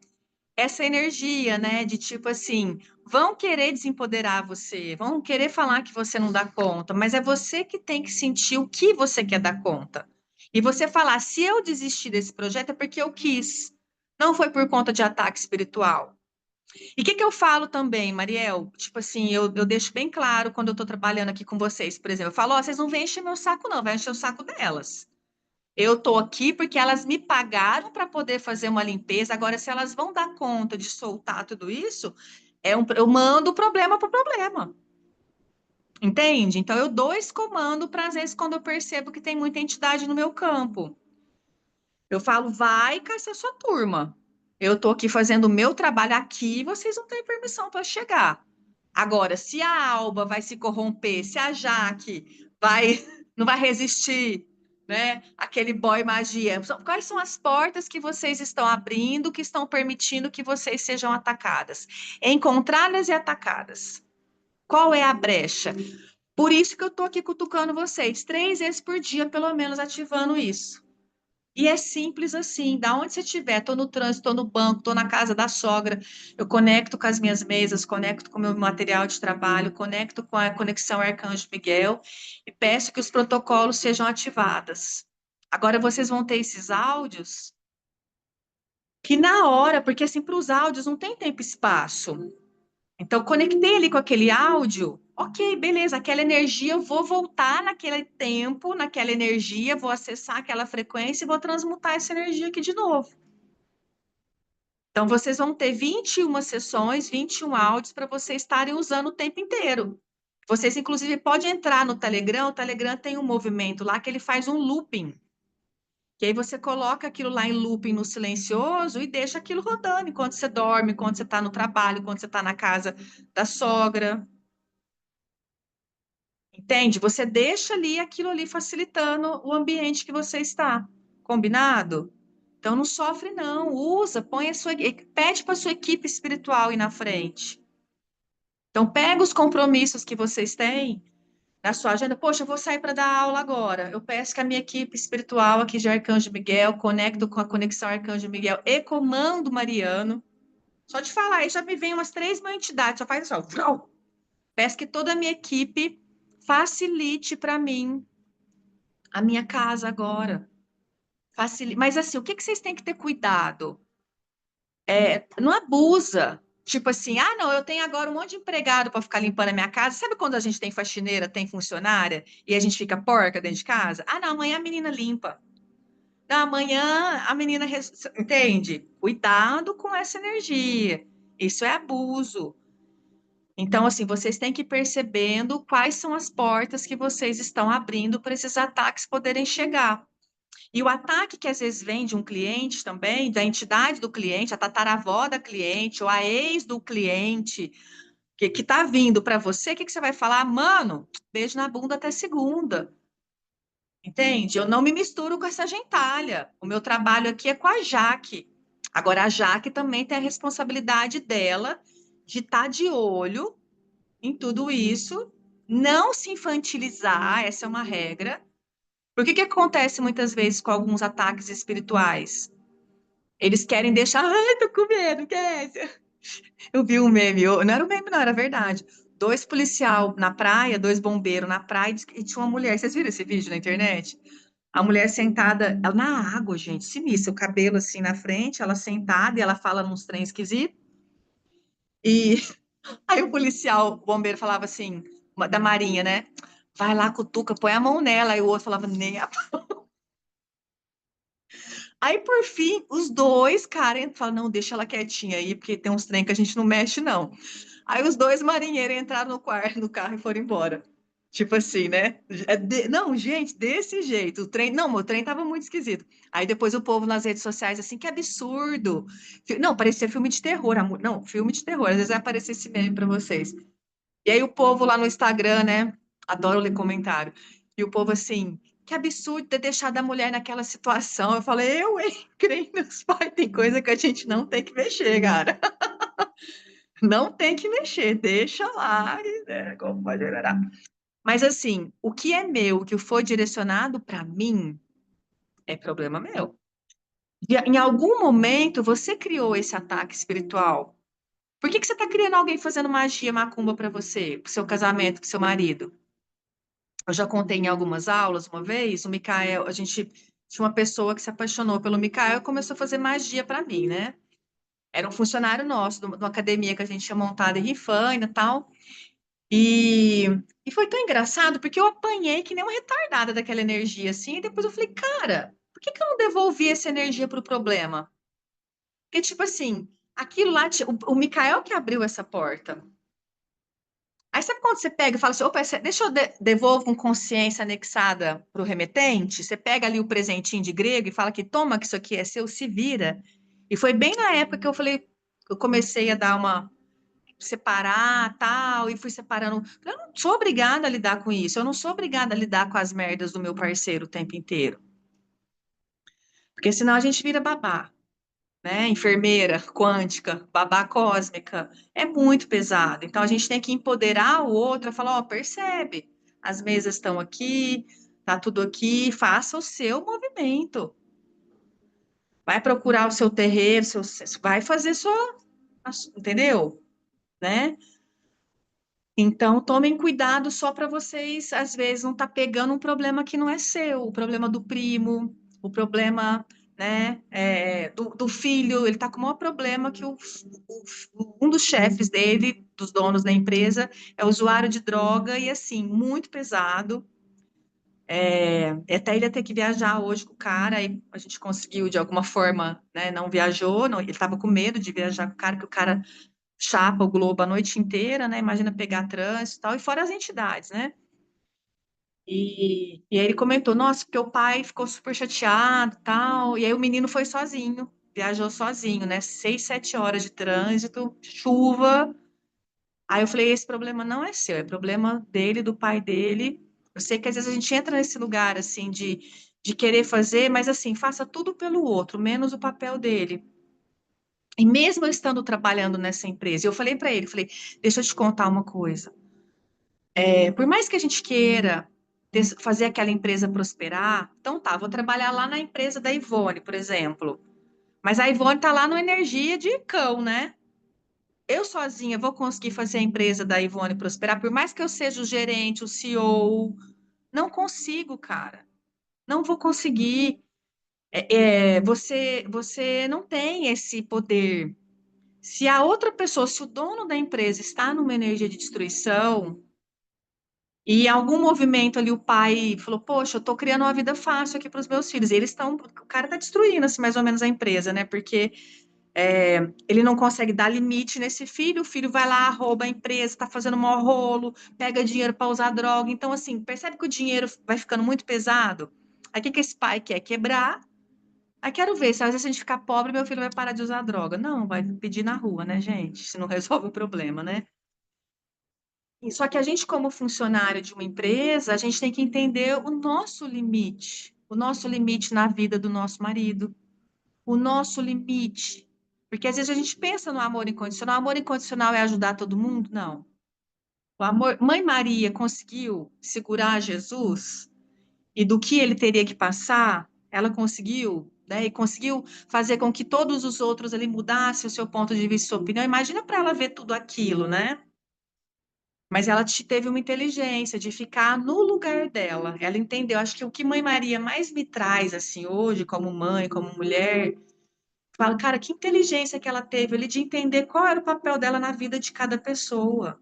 essa energia, né? De tipo assim, vão querer desempoderar você, vão querer falar que você não dá conta, mas é você que tem que sentir o que você quer dar conta. E você falar, se eu desistir desse projeto é porque eu quis, não foi por conta de ataque espiritual. E o que que eu falo também, Mariel? Tipo assim, eu deixo bem claro quando eu estou trabalhando aqui com vocês, por exemplo, eu falo, ó, vocês não vão encher meu saco, não, vai encher o saco delas. Eu estou aqui porque elas me pagaram para poder fazer uma limpeza. Agora, se elas vão dar conta de soltar tudo isso, eu mando o problema para o problema. Entende? Então, eu dou esse comando para, às vezes, quando eu percebo que tem muita entidade no meu campo. Eu falo, vai caçar sua turma. Eu estou aqui fazendo o meu trabalho aqui, vocês não têm permissão para chegar. Agora, se a Alba vai se corromper, se a Jaque vai, não vai resistir, né? Aquele boy magia. Quais são as portas que vocês estão abrindo, que estão permitindo que vocês sejam atacadas? Encontradas e atacadas. Qual é a brecha? Por isso que eu estou aqui cutucando vocês, 3 vezes por dia, pelo menos, ativando isso. E é simples assim, da onde você estiver, estou no trânsito, estou no banco, estou na casa da sogra, eu conecto com as minhas mesas, conecto com o meu material de trabalho, conecto com a conexão Arcanjo Miguel e peço que os protocolos sejam ativados. Agora vocês vão ter esses áudios que na hora, porque assim, para os áudios não tem tempo e espaço. Então, conectei ali com aquele áudio, ok, beleza, aquela energia, eu vou voltar naquele tempo, naquela energia, vou acessar aquela frequência e vou transmutar essa energia aqui de novo. Então, vocês vão ter 21 sessões, 21 áudios para vocês estarem usando o tempo inteiro. Vocês, inclusive, podem entrar no Telegram, o Telegram tem um movimento lá que ele faz um looping. Que aí você coloca aquilo lá em looping no silencioso e deixa aquilo rodando enquanto você dorme, enquanto você está no trabalho, enquanto você está na casa da sogra. Entende? Você deixa ali aquilo ali facilitando o ambiente que você está. Combinado? Então não sofre não, usa, põe a sua, pede para a sua equipe espiritual ir na frente. Então pega os compromissos que vocês têm na sua agenda. Poxa, eu vou sair para dar aula agora. Eu peço que a minha equipe espiritual aqui de Arcanjo Miguel conecto com a conexão Arcanjo Miguel e comando Mariano. Só de falar aí já me vem umas 3.000 entidades. Só faz assim, ó. Peço que toda a minha equipe facilite para mim a minha casa agora. Mas assim, o que que vocês têm que ter cuidado? Não abusa. Tipo assim, ah, não, eu tenho agora um monte de empregado para ficar limpando a minha casa. Sabe quando a gente tem faxineira, tem funcionária e a gente fica porca dentro de casa? Ah, não, amanhã a menina limpa. Não, amanhã a menina. Entende? Cuidado com essa energia. Isso é abuso. Então, assim, vocês têm que ir percebendo quais são as portas que vocês estão abrindo para esses ataques poderem chegar. E o ataque que às vezes vem de um cliente também, da entidade do cliente, a tataravó da cliente, ou a ex do cliente, que está vindo para você, o que, que você vai falar? Mano, beijo na bunda até segunda. Entende? Eu não me misturo com essa gentalha. O meu trabalho aqui é com a Jaque. Agora, a Jaque também tem a responsabilidade dela de estar de olho em tudo isso, não se infantilizar, essa é uma regra. Por que que acontece muitas vezes com alguns ataques espirituais? Eles querem deixar, ai, tô com medo, Kézia. Eu vi um meme, não era um meme, não, era verdade. 2 policial na praia, 2 bombeiros na praia, e tinha uma mulher. Vocês viram esse vídeo na internet? A mulher sentada, ela na água, gente, sinistra, o cabelo assim na frente, ela sentada e ela fala nos trem esquisitos. E aí o policial, o bombeiro falava assim, da Marinha, né? Vai lá, cutuca, põe a mão nela. Aí o outro falava, nem a... Aí, por fim, os dois, cara, falam, não, deixa ela quietinha aí, porque tem uns trem que a gente não mexe, não. Aí os 2 marinheiros entraram no quarto, no carro e foram embora. Tipo assim, né? Não, gente, desse jeito. O trem, não, o trem tava muito esquisito. Aí depois o povo nas redes sociais, assim, que absurdo. Não, parecia filme de terror. Não, filme de terror. Às vezes vai aparecer esse meme para vocês. E aí o povo lá no Instagram, né? Adoro ler comentário. E o povo assim, que absurdo ter deixado a mulher naquela situação. Eu falei, hein, creio nos pais, tem coisa que a gente não tem que mexer, cara. Não tem que mexer, deixa lá, né, como pode melhorar. Mas assim, o que é meu, o que foi direcionado para mim, é problema meu. E em algum momento você criou esse ataque espiritual. Por que que você está criando alguém fazendo magia, macumba para você, para o seu casamento, para o seu marido? Eu já contei em algumas aulas uma vez, o Mikael, a gente tinha uma pessoa que se apaixonou pelo Mikael e começou a fazer magia para mim, né? Era um funcionário nosso, de uma academia que a gente tinha montado em Rifânia e tal. E, e foi tão engraçado, porque eu apanhei que nem uma retardada daquela energia, assim, e depois eu falei, cara, por que que eu não devolvi essa energia para o problema? Porque, tipo assim, aquilo lá, o Mikael que abriu essa porta. Aí sabe quando você pega e fala assim, opa, deixa eu devolvo com consciência anexada para o remetente? Você pega ali o presentinho de grego e fala que toma, que isso aqui é seu, se vira. E foi bem na época que eu falei, eu comecei a dar uma separar, tal, e fui separando. Eu não sou obrigada a lidar com isso, eu não sou obrigada a lidar com as merdas do meu parceiro o tempo inteiro. Porque senão a gente vira babá, né? Enfermeira quântica, babá cósmica, é muito pesado. Então a gente tem que empoderar o outro, falar, ó, percebe, as mesas estão aqui, tá tudo aqui, faça o seu movimento. Vai procurar o seu terreiro, vai fazer sua, entendeu? Né? Então, tomem cuidado só para vocês, às vezes, não tá pegando um problema que não é seu, o problema do primo, o problema, né, do filho, ele tá com o maior problema que um dos chefes dele, dos donos da empresa, é usuário de droga e, assim, muito pesado. Até ele ia ter que viajar hoje com o cara, aí a gente conseguiu, de alguma forma, né, não viajou, ele estava com medo de viajar com o cara, que o cara chapa o Globo a noite inteira, né? Imagina pegar trânsito e tal, e fora as entidades, né? E aí ele comentou, nossa, porque o pai ficou super chateado e tal, e aí o menino foi sozinho, viajou sozinho, né? 6, 7 horas de trânsito, chuva. Aí eu falei, esse problema não é seu, é problema dele, do pai dele. Eu sei que às vezes a gente entra nesse lugar, assim, de querer fazer, mas assim, faça tudo pelo outro, menos o papel dele. E mesmo eu estando trabalhando nessa empresa, eu falei para ele, falei, deixa eu te contar uma coisa. Por mais que a gente queira fazer aquela empresa prosperar, então tá, vou trabalhar lá na empresa da Ivone, por exemplo. Mas a Ivone tá lá no energia de cão, né? Eu sozinha vou conseguir fazer a empresa da Ivone prosperar, por mais que eu seja o gerente, o CEO, não consigo, cara. Não vou conseguir. Você não tem esse poder. Se a outra pessoa, se o dono da empresa está numa energia de destruição, e em algum movimento ali o pai falou: Poxa, eu tô criando uma vida fácil aqui para os meus filhos. E eles estão. O cara tá destruindo assim, mais ou menos a empresa, né? Porque ele não consegue dar limite nesse filho, o filho vai lá, rouba a empresa, tá fazendo maior rolo, pega dinheiro para usar droga. Então, assim, percebe que o dinheiro vai ficando muito pesado? Aí o que que esse pai quer? Quebrar. Aí quero ver, se às vezes a gente ficar pobre, meu filho vai parar de usar droga. Não, vai pedir na rua, né, gente? Se não resolve o problema, né? E só que a gente, como funcionário de uma empresa, a gente tem que entender o nosso limite na vida do nosso marido, o nosso limite. Porque às vezes a gente pensa no amor incondicional é ajudar todo mundo? Não. O amor, Mãe Maria conseguiu segurar Jesus e do que ele teria que passar, ela conseguiu, né? E conseguiu fazer com que todos os outros ali mudassem o seu ponto de vista, sua opinião. Imagina para ela ver tudo aquilo, né? Mas ela teve uma inteligência de ficar no lugar dela. Ela entendeu. Acho que o que Mãe Maria mais me traz, assim, hoje, como mãe, como mulher, falo, cara, que inteligência que ela teve ali de entender qual era o papel dela na vida de cada pessoa.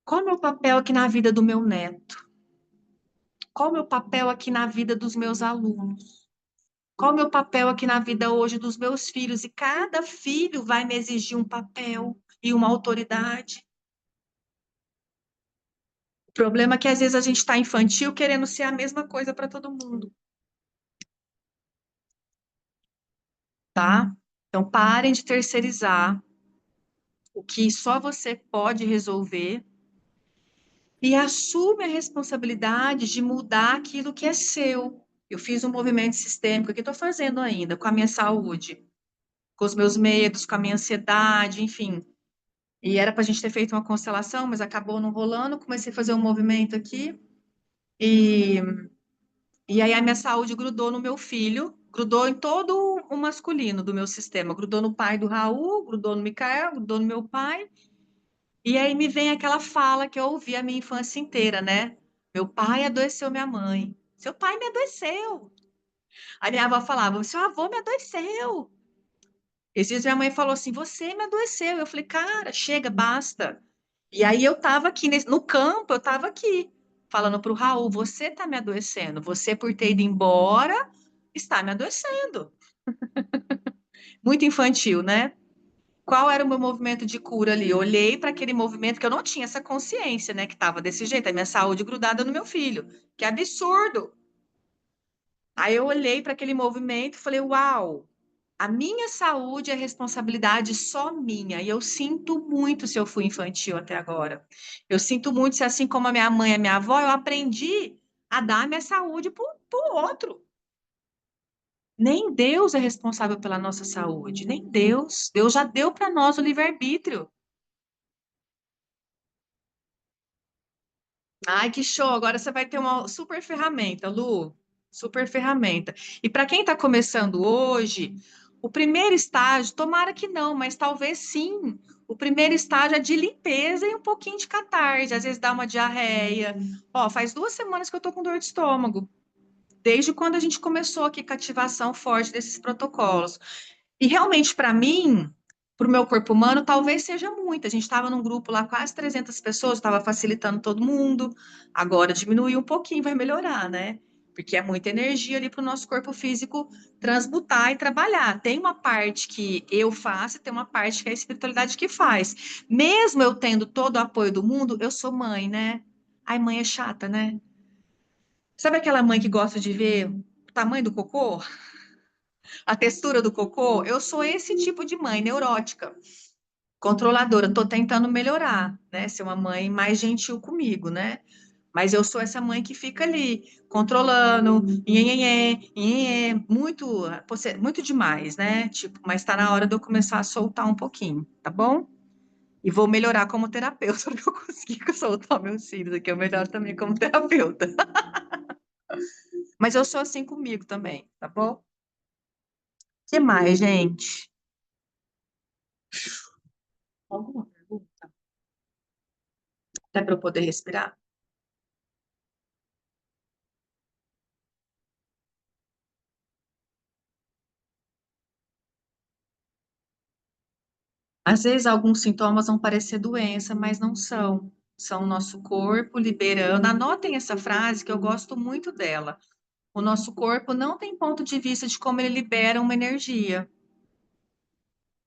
Qual é o meu papel aqui na vida do meu neto? Qual é o meu papel aqui na vida dos meus alunos? Qual é o meu papel aqui na vida hoje dos meus filhos? E cada filho vai me exigir um papel e uma autoridade. O problema é que às vezes a gente está infantil querendo ser a mesma coisa para todo mundo, tá? Então parem de terceirizar o que só você pode resolver e assume a responsabilidade de mudar aquilo que é seu. Eu fiz um movimento sistêmico que estou fazendo ainda com a minha saúde, com os meus medos, com a minha ansiedade, enfim. E era para a gente ter feito uma constelação, mas acabou não rolando. Comecei a fazer um movimento aqui e E aí a minha saúde grudou no meu filho, grudou em todo o masculino do meu sistema, grudou no pai do Raul, grudou no Micael, grudou no meu pai. E aí me vem aquela fala que eu ouvi a minha infância inteira, né? Meu pai adoeceu minha mãe. Seu pai me adoeceu. A minha avó falava, seu avô me adoeceu. Esses dias minha mãe falou assim: você me adoeceu. Eu falei, cara, chega, basta. E aí eu tava aqui no campo, eu tava aqui, falando pro Raul: você tá me adoecendo. Você, por ter ido embora, está me adoecendo. Muito infantil, né? Qual era o meu movimento de cura ali? Eu olhei para aquele movimento que eu não tinha essa consciência, né? Que tava desse jeito, a minha saúde grudada no meu filho. Que absurdo! Aí eu olhei para aquele movimento e falei: uau, a minha saúde é responsabilidade só minha. E eu sinto muito se eu fui infantil até agora. Eu sinto muito se, assim como a minha mãe e a minha avó, eu aprendi a dar a minha saúde para o outro. Nem Deus é responsável pela nossa saúde, nem Deus. Deus já deu para nós o livre-arbítrio. Ai, que show! Agora você vai ter uma super ferramenta, Lu. Super ferramenta. E para quem está começando hoje, o primeiro estágio, tomara que não, mas talvez sim. O primeiro estágio é de limpeza e um pouquinho de catarse. Às vezes dá uma diarreia. Ó, faz 2 semanas que eu tô com dor de estômago. Desde quando a gente começou aqui com a ativação forte desses protocolos. E realmente, para mim, para o meu corpo humano, talvez seja muito. A gente estava num grupo lá, quase 300 pessoas, estava facilitando todo mundo. Agora diminuiu um pouquinho, vai melhorar, né? Porque é muita energia ali para o nosso corpo físico transmutar e trabalhar. Tem uma parte que eu faço e tem uma parte que é a espiritualidade que faz. Mesmo eu tendo todo o apoio do mundo, eu sou mãe, né? Ai, mãe é chata, né? Sabe aquela mãe que gosta de ver o tamanho do cocô? A textura do cocô? Eu sou esse tipo de mãe, neurótica, controladora. Estou tentando melhorar, né? Ser uma mãe mais gentil comigo, né? Mas eu sou essa mãe que fica ali, controlando, nhenhenhé, nhenhenhé, muito demais, né? Tipo, mas está na hora de eu começar a soltar um pouquinho, tá bom? E vou melhorar como terapeuta, porque eu consigo soltar meus filhos aqui, eu melhoro também como terapeuta. Mas eu sou assim comigo também, tá bom? Que mais, gente? Alguma pergunta? Até para eu poder respirar? Às vezes, alguns sintomas vão parecer doença, mas não são. São o nosso corpo liberando. Anotem essa frase que eu gosto muito dela. O nosso corpo não tem ponto de vista de como ele libera uma energia.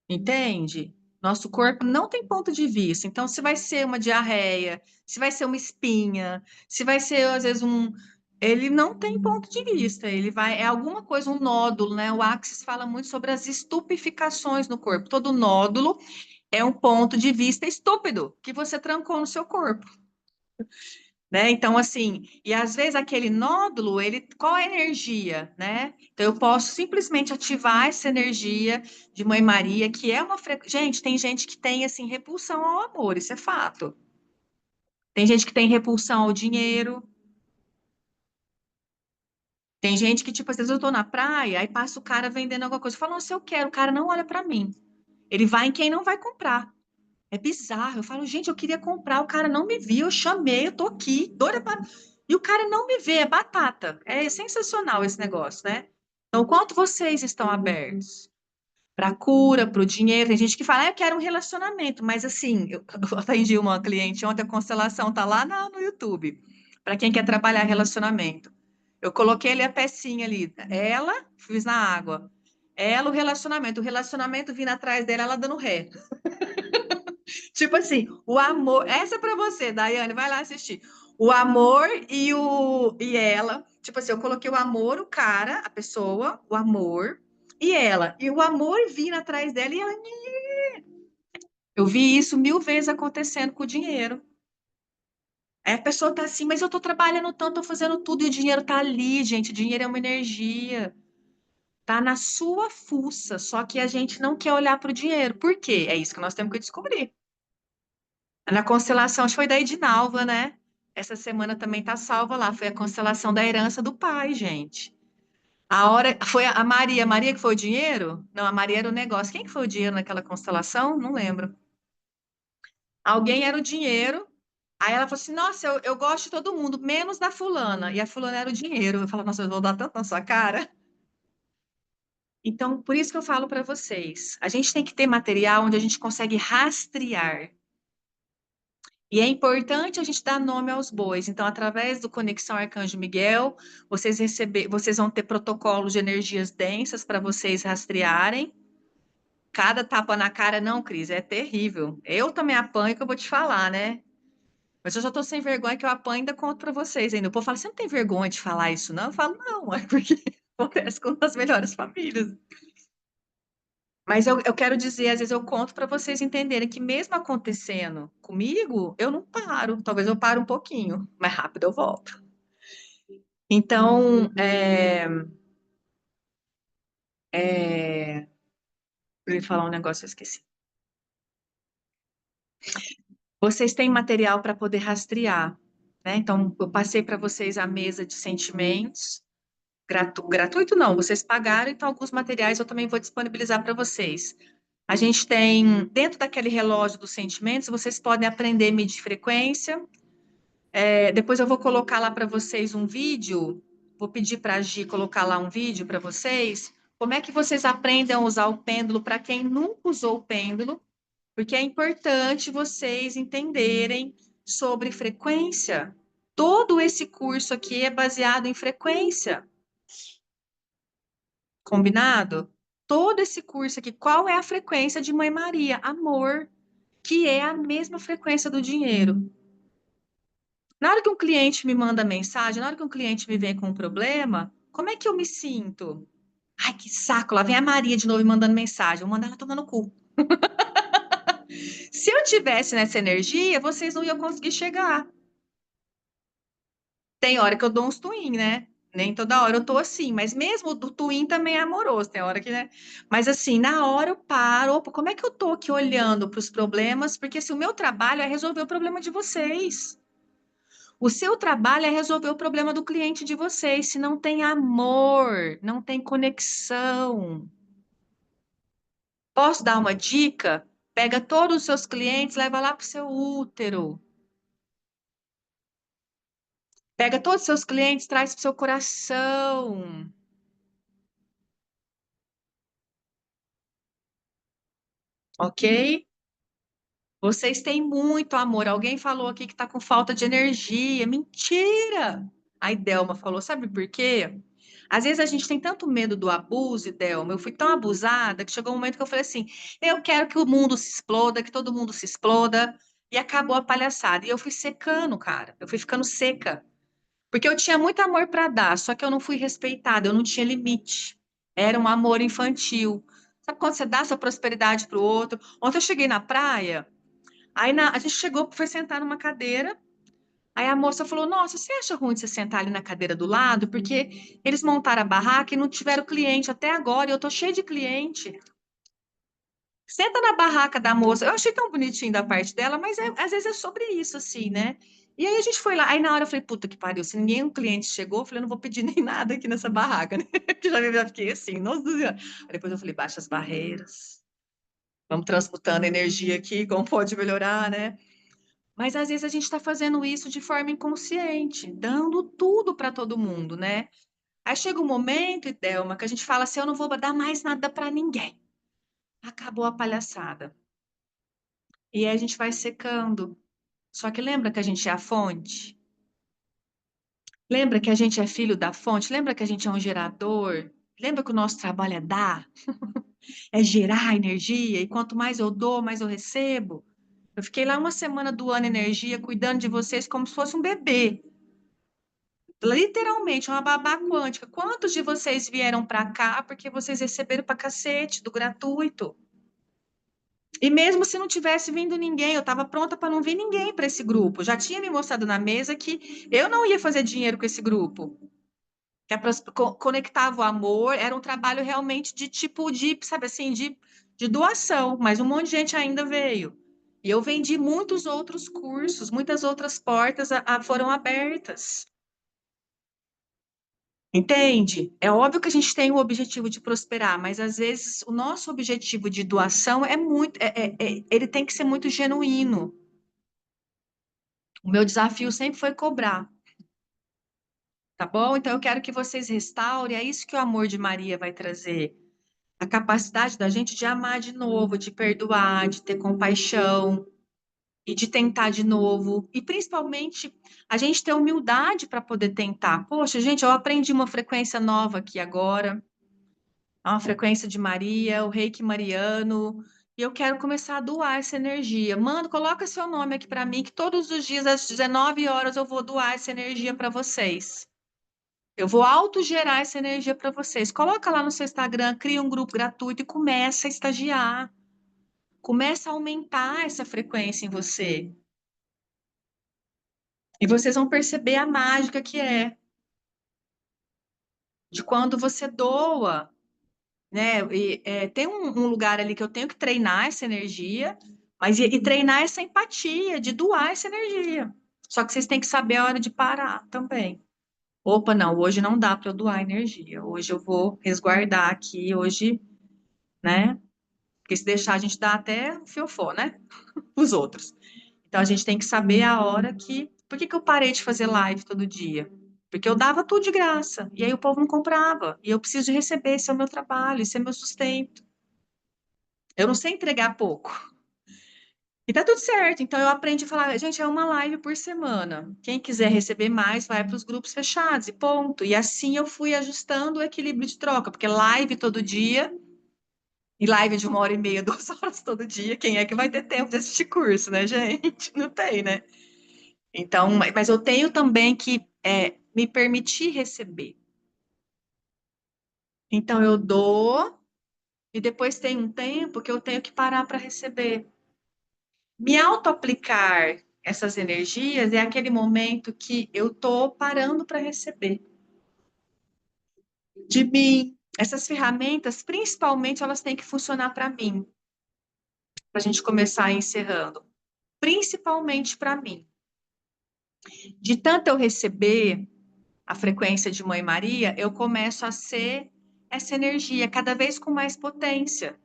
Entende? Nosso corpo não tem ponto de vista. Então, se vai ser uma diarreia, se vai ser uma espinha, se vai ser, às vezes, um. Ele não tem ponto de vista. Ele vai. É alguma coisa, um nódulo, né? O Axis fala muito sobre as estupificações no corpo. Todo nódulo é um ponto de vista estúpido que você trancou no seu corpo, né? Então, assim, e às vezes aquele nódulo, ele, qual é a energia, né? Então, eu posso simplesmente ativar essa energia de Mãe Maria, que é uma gente, tem gente que tem, assim, repulsão ao amor, isso é fato. Tem gente que tem repulsão ao dinheiro. Tem gente que, tipo, às vezes eu tô na praia, aí passa o cara vendendo alguma coisa. Eu falo, se eu quero, o cara não olha para mim. Ele vai em quem não vai comprar. É bizarro. Eu falo, gente, eu queria comprar, o cara não me viu, eu chamei, eu tô aqui, doida pra... E o cara não me vê, é batata. É sensacional esse negócio, né? Então, quanto vocês estão abertos para cura, para o dinheiro? Tem gente que fala, eu quero um relacionamento, mas assim, eu atendi uma cliente ontem, a constelação tá lá no YouTube, para quem quer trabalhar relacionamento. Eu coloquei ali a pecinha ali, ela, fiz na água. Ela, o relacionamento vindo atrás dela, ela dando ré. Tipo assim, o amor. Essa é pra você, Daiane, vai lá assistir. O amor e ela. Tipo assim, eu coloquei o amor, o cara, a pessoa, o amor e ela. E o amor vindo atrás dela e ela. Eu vi isso 1000 vezes acontecendo com o dinheiro. Aí a pessoa tá assim, mas eu tô trabalhando tanto, tô fazendo tudo e o dinheiro tá ali, gente. O dinheiro é uma energia. Tá na sua fuça, só que a gente não quer olhar para o dinheiro. Por quê? É isso que nós temos que descobrir. Na constelação, acho que foi da Edinalva, né? Essa semana também tá salva lá. Foi a constelação da herança do pai, gente. A hora foi a Maria. Maria que foi o dinheiro? Não, a Maria era o negócio. Quem que foi o dinheiro naquela constelação? Não lembro. Alguém era o dinheiro. Aí ela falou assim: Nossa, eu gosto de todo mundo, menos da fulana. E a fulana era o dinheiro. Eu falo, nossa, eu vou dar tanto na sua cara. Então, por isso que eu falo para vocês, a gente tem que ter material onde a gente consegue rastrear. E é importante a gente dar nome aos bois. Então, através do Conexão Arcanjo Miguel, vocês vão ter protocolos de energias densas para vocês rastrearem. Cada tapa na cara, não, Cris, é terrível. Eu também apanho, que eu vou te falar, né? Mas eu já tô sem vergonha que eu apanho e ainda conto para vocês ainda. O povo fala, você não tem vergonha de falar isso, não? Eu falo, não, é porque acontece com as melhores famílias. Mas eu quero dizer, às vezes eu conto para vocês entenderem que mesmo acontecendo comigo, eu não paro. Talvez eu pare um pouquinho, mais rápido eu volto. Então, eu ia falar um negócio, eu esqueci. Vocês têm material para poder rastrear, né? Então, eu passei para vocês a mesa de sentimentos. Gratuito não, vocês pagaram, então alguns materiais eu também vou disponibilizar para vocês. A gente tem, dentro daquele relógio dos sentimentos, vocês podem aprender a medir frequência. Depois eu vou colocar lá para vocês um vídeo, vou pedir para a Gi colocar lá um vídeo para vocês, como é que vocês aprendem a usar o pêndulo para quem nunca usou o pêndulo, porque é importante vocês entenderem sobre frequência. Todo esse curso aqui é baseado em frequência. Combinado? Todo esse curso aqui, qual é a frequência de Mãe Maria? Amor, que é a mesma frequência do dinheiro. Na hora que um cliente me manda mensagem, na hora que um cliente me vem com um problema, como é que eu me sinto? Ai, que saco, lá vem a Maria de novo me mandando mensagem, eu vou mandar ela tomar no cu. Se eu tivesse nessa energia, vocês não iam conseguir chegar. Tem hora que eu dou uns twin, né? Nem toda hora eu tô assim, mas mesmo o twin também é amoroso, tem hora que, né? Mas assim, na hora eu paro, opa, como é que eu tô aqui olhando para os problemas? Porque se o meu trabalho é resolver o problema de vocês. O seu trabalho é resolver o problema do cliente de vocês. Se não tem amor, não tem conexão. Posso dar uma dica? Pega todos os seus clientes, leva lá para o seu útero. Pega todos os seus clientes, traz para o seu coração. Ok? Vocês têm muito amor. Alguém falou aqui que está com falta de energia. Mentira! A Delma falou, sabe por quê? Às vezes a gente tem tanto medo do abuso, Delma. Eu fui tão abusada que chegou um momento que eu falei assim: eu quero que o mundo se exploda, que todo mundo se exploda. E acabou a palhaçada. E eu fui secando, cara. Eu fui ficando seca. Porque eu tinha muito amor para dar, só que eu não fui respeitada, eu não tinha limite. Era um amor infantil. Sabe quando você dá sua prosperidade para o outro? Ontem eu cheguei na praia. A gente chegou, foi sentar numa cadeira. Aí a moça falou: Nossa, você acha ruim de você sentar ali na cadeira do lado? Porque eles montaram a barraca e não tiveram cliente até agora, e eu tô cheia de cliente. Senta na barraca da moça. Eu achei tão bonitinho da parte dela, mas às vezes é sobre isso, assim, né? E aí a gente foi lá. Aí na hora eu falei: Puta que pariu, se ninguém, um cliente chegou, eu falei: Não vou pedir nem nada aqui nessa barraca, né? Que já fiquei assim, nossa senhora. Aí depois eu falei: Baixa as barreiras. Vamos transmutando energia aqui, como pode melhorar, né? Mas às vezes a gente está fazendo isso de forma inconsciente, dando tudo para todo mundo, né? Aí chega um momento, Idelma, que a gente fala assim: eu não vou dar mais nada para ninguém. Acabou a palhaçada. E aí a gente vai secando. Só que lembra que a gente é a fonte? Lembra que a gente é filho da fonte? Lembra que a gente é um gerador? Lembra que o nosso trabalho é dar? É gerar energia? E quanto mais eu dou, mais eu recebo? Eu fiquei lá uma semana doando energia, cuidando de vocês como se fosse um bebê. Literalmente, uma babá quântica. Quantos de vocês vieram para cá porque vocês receberam pra cacete do gratuito? E mesmo se não tivesse vindo ninguém, eu estava pronta para não vir ninguém para esse grupo. Já tinha me mostrado na mesa que eu não ia fazer dinheiro com esse grupo. Que conectava o amor, era um trabalho realmente de tipo de, sabe assim, de doação, mas um monte de gente ainda veio. E eu vendi muitos outros cursos, muitas outras portas foram abertas. Entende? É óbvio que a gente tem o objetivo de prosperar, mas às vezes o nosso objetivo de doação é muito, ele tem que ser muito genuíno. O meu desafio sempre foi cobrar, tá bom? Então eu quero que vocês restaurem, é isso que o amor de Maria vai trazer. a capacidade da gente de amar de novo, de perdoar, de ter compaixão e de tentar de novo. E principalmente a gente ter humildade para poder tentar. Poxa, gente, eu aprendi uma frequência nova aqui agora, uma frequência de Maria, o Reiki Mariano, e eu quero começar a doar essa energia. Mano, coloca seu nome aqui para mim, que todos os dias às 19 horas eu vou doar essa energia para vocês. Eu vou autogerar essa energia para vocês. Coloca lá no seu Instagram, cria um grupo gratuito e começa a estagiar. Começa a aumentar essa frequência em você. E vocês vão perceber a mágica que é de quando você doa, né? Tem um lugar ali que eu tenho que treinar essa energia, mas e treinar essa empatia, de doar essa energia. Só que vocês têm que saber a hora de parar também. Opa, não, hoje não dá para eu doar energia. Hoje eu vou resguardar aqui, hoje, né? Porque se deixar, a gente dá até fiofó, né? Os outros. Então, a gente tem que saber a hora que... Por que que eu parei de fazer live todo dia? Porque eu dava tudo de graça. E aí o povo não comprava. E eu preciso de receber. Esse é o meu trabalho, esse é o meu sustento. Eu não sei entregar pouco. E tá tudo certo. Então, eu aprendi a falar, gente, é uma live por semana. Quem quiser receber mais, vai para os grupos fechados e ponto. E assim eu fui ajustando o equilíbrio de troca. Porque live todo dia... E live de 1h30, 2 horas todo dia, quem é que vai ter tempo de assistir curso, né, gente? Não tem, né? Então, mas eu tenho também que me permitir receber. Então, eu dou e depois tem um tempo que eu tenho que parar para receber. Me auto-aplicar essas energias é aquele momento que eu tô parando para receber. De mim, essas ferramentas, principalmente, elas têm que funcionar para mim. Para a gente começar encerrando. Principalmente para mim. De tanto eu receber a frequência de Mãe Maria, eu começo a ser essa energia cada vez com mais potência.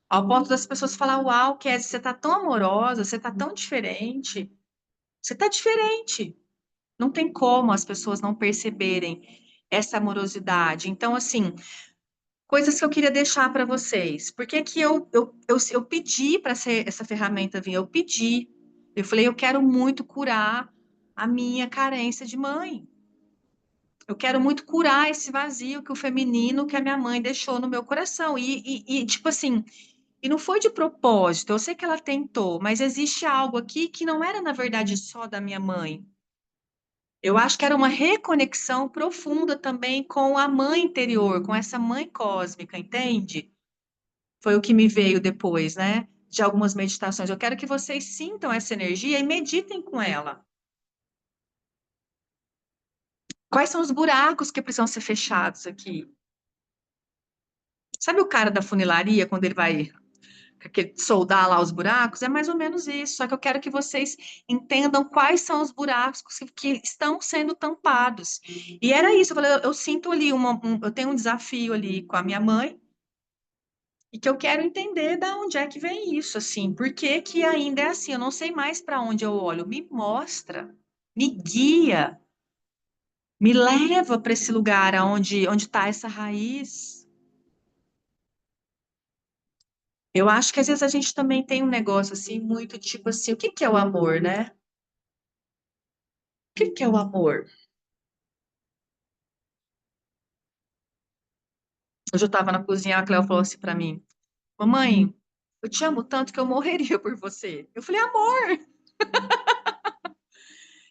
Ao ponto das pessoas falar, uau, Kézia, você tá tão amorosa, você tá tão diferente. Você tá diferente. Não tem como as pessoas não perceberem essa amorosidade. Então, assim, coisas que eu queria deixar para vocês. Por que que eu pedi para essa ferramenta vir? Eu pedi. Eu falei, eu quero muito curar a minha carência de mãe. Eu quero muito curar esse vazio que o feminino que a minha mãe deixou no meu coração. Tipo assim, e não foi de propósito. Eu sei que ela tentou, mas existe algo aqui que não era, na verdade, só da minha mãe. Eu acho que era uma reconexão profunda também com a mãe interior, com essa mãe cósmica, entende? Foi o que me veio depois, né? De algumas meditações. Eu quero que vocês sintam essa energia e meditem com ela. Quais são os buracos que precisam ser fechados aqui? Sabe o cara da funilaria, quando ele vai soldar lá os buracos? É mais ou menos isso. Só que eu quero que vocês entendam quais são os buracos que estão sendo tampados. E era isso. Eu falei, eu sinto ali, eu tenho um desafio ali com a minha mãe, e que eu quero entender de onde é que vem isso, assim. Por que que ainda é assim? Eu não sei mais para onde eu olho. Me mostra, me guia, me leva para esse lugar onde está essa raiz. Eu acho que às vezes a gente também tem um negócio assim, muito tipo assim, o que que é o amor, né? O que que é o amor? Hoje eu estava na cozinha, a Cleo falou assim para mim, mamãe, eu te amo tanto que eu morreria por você. Eu falei, amor.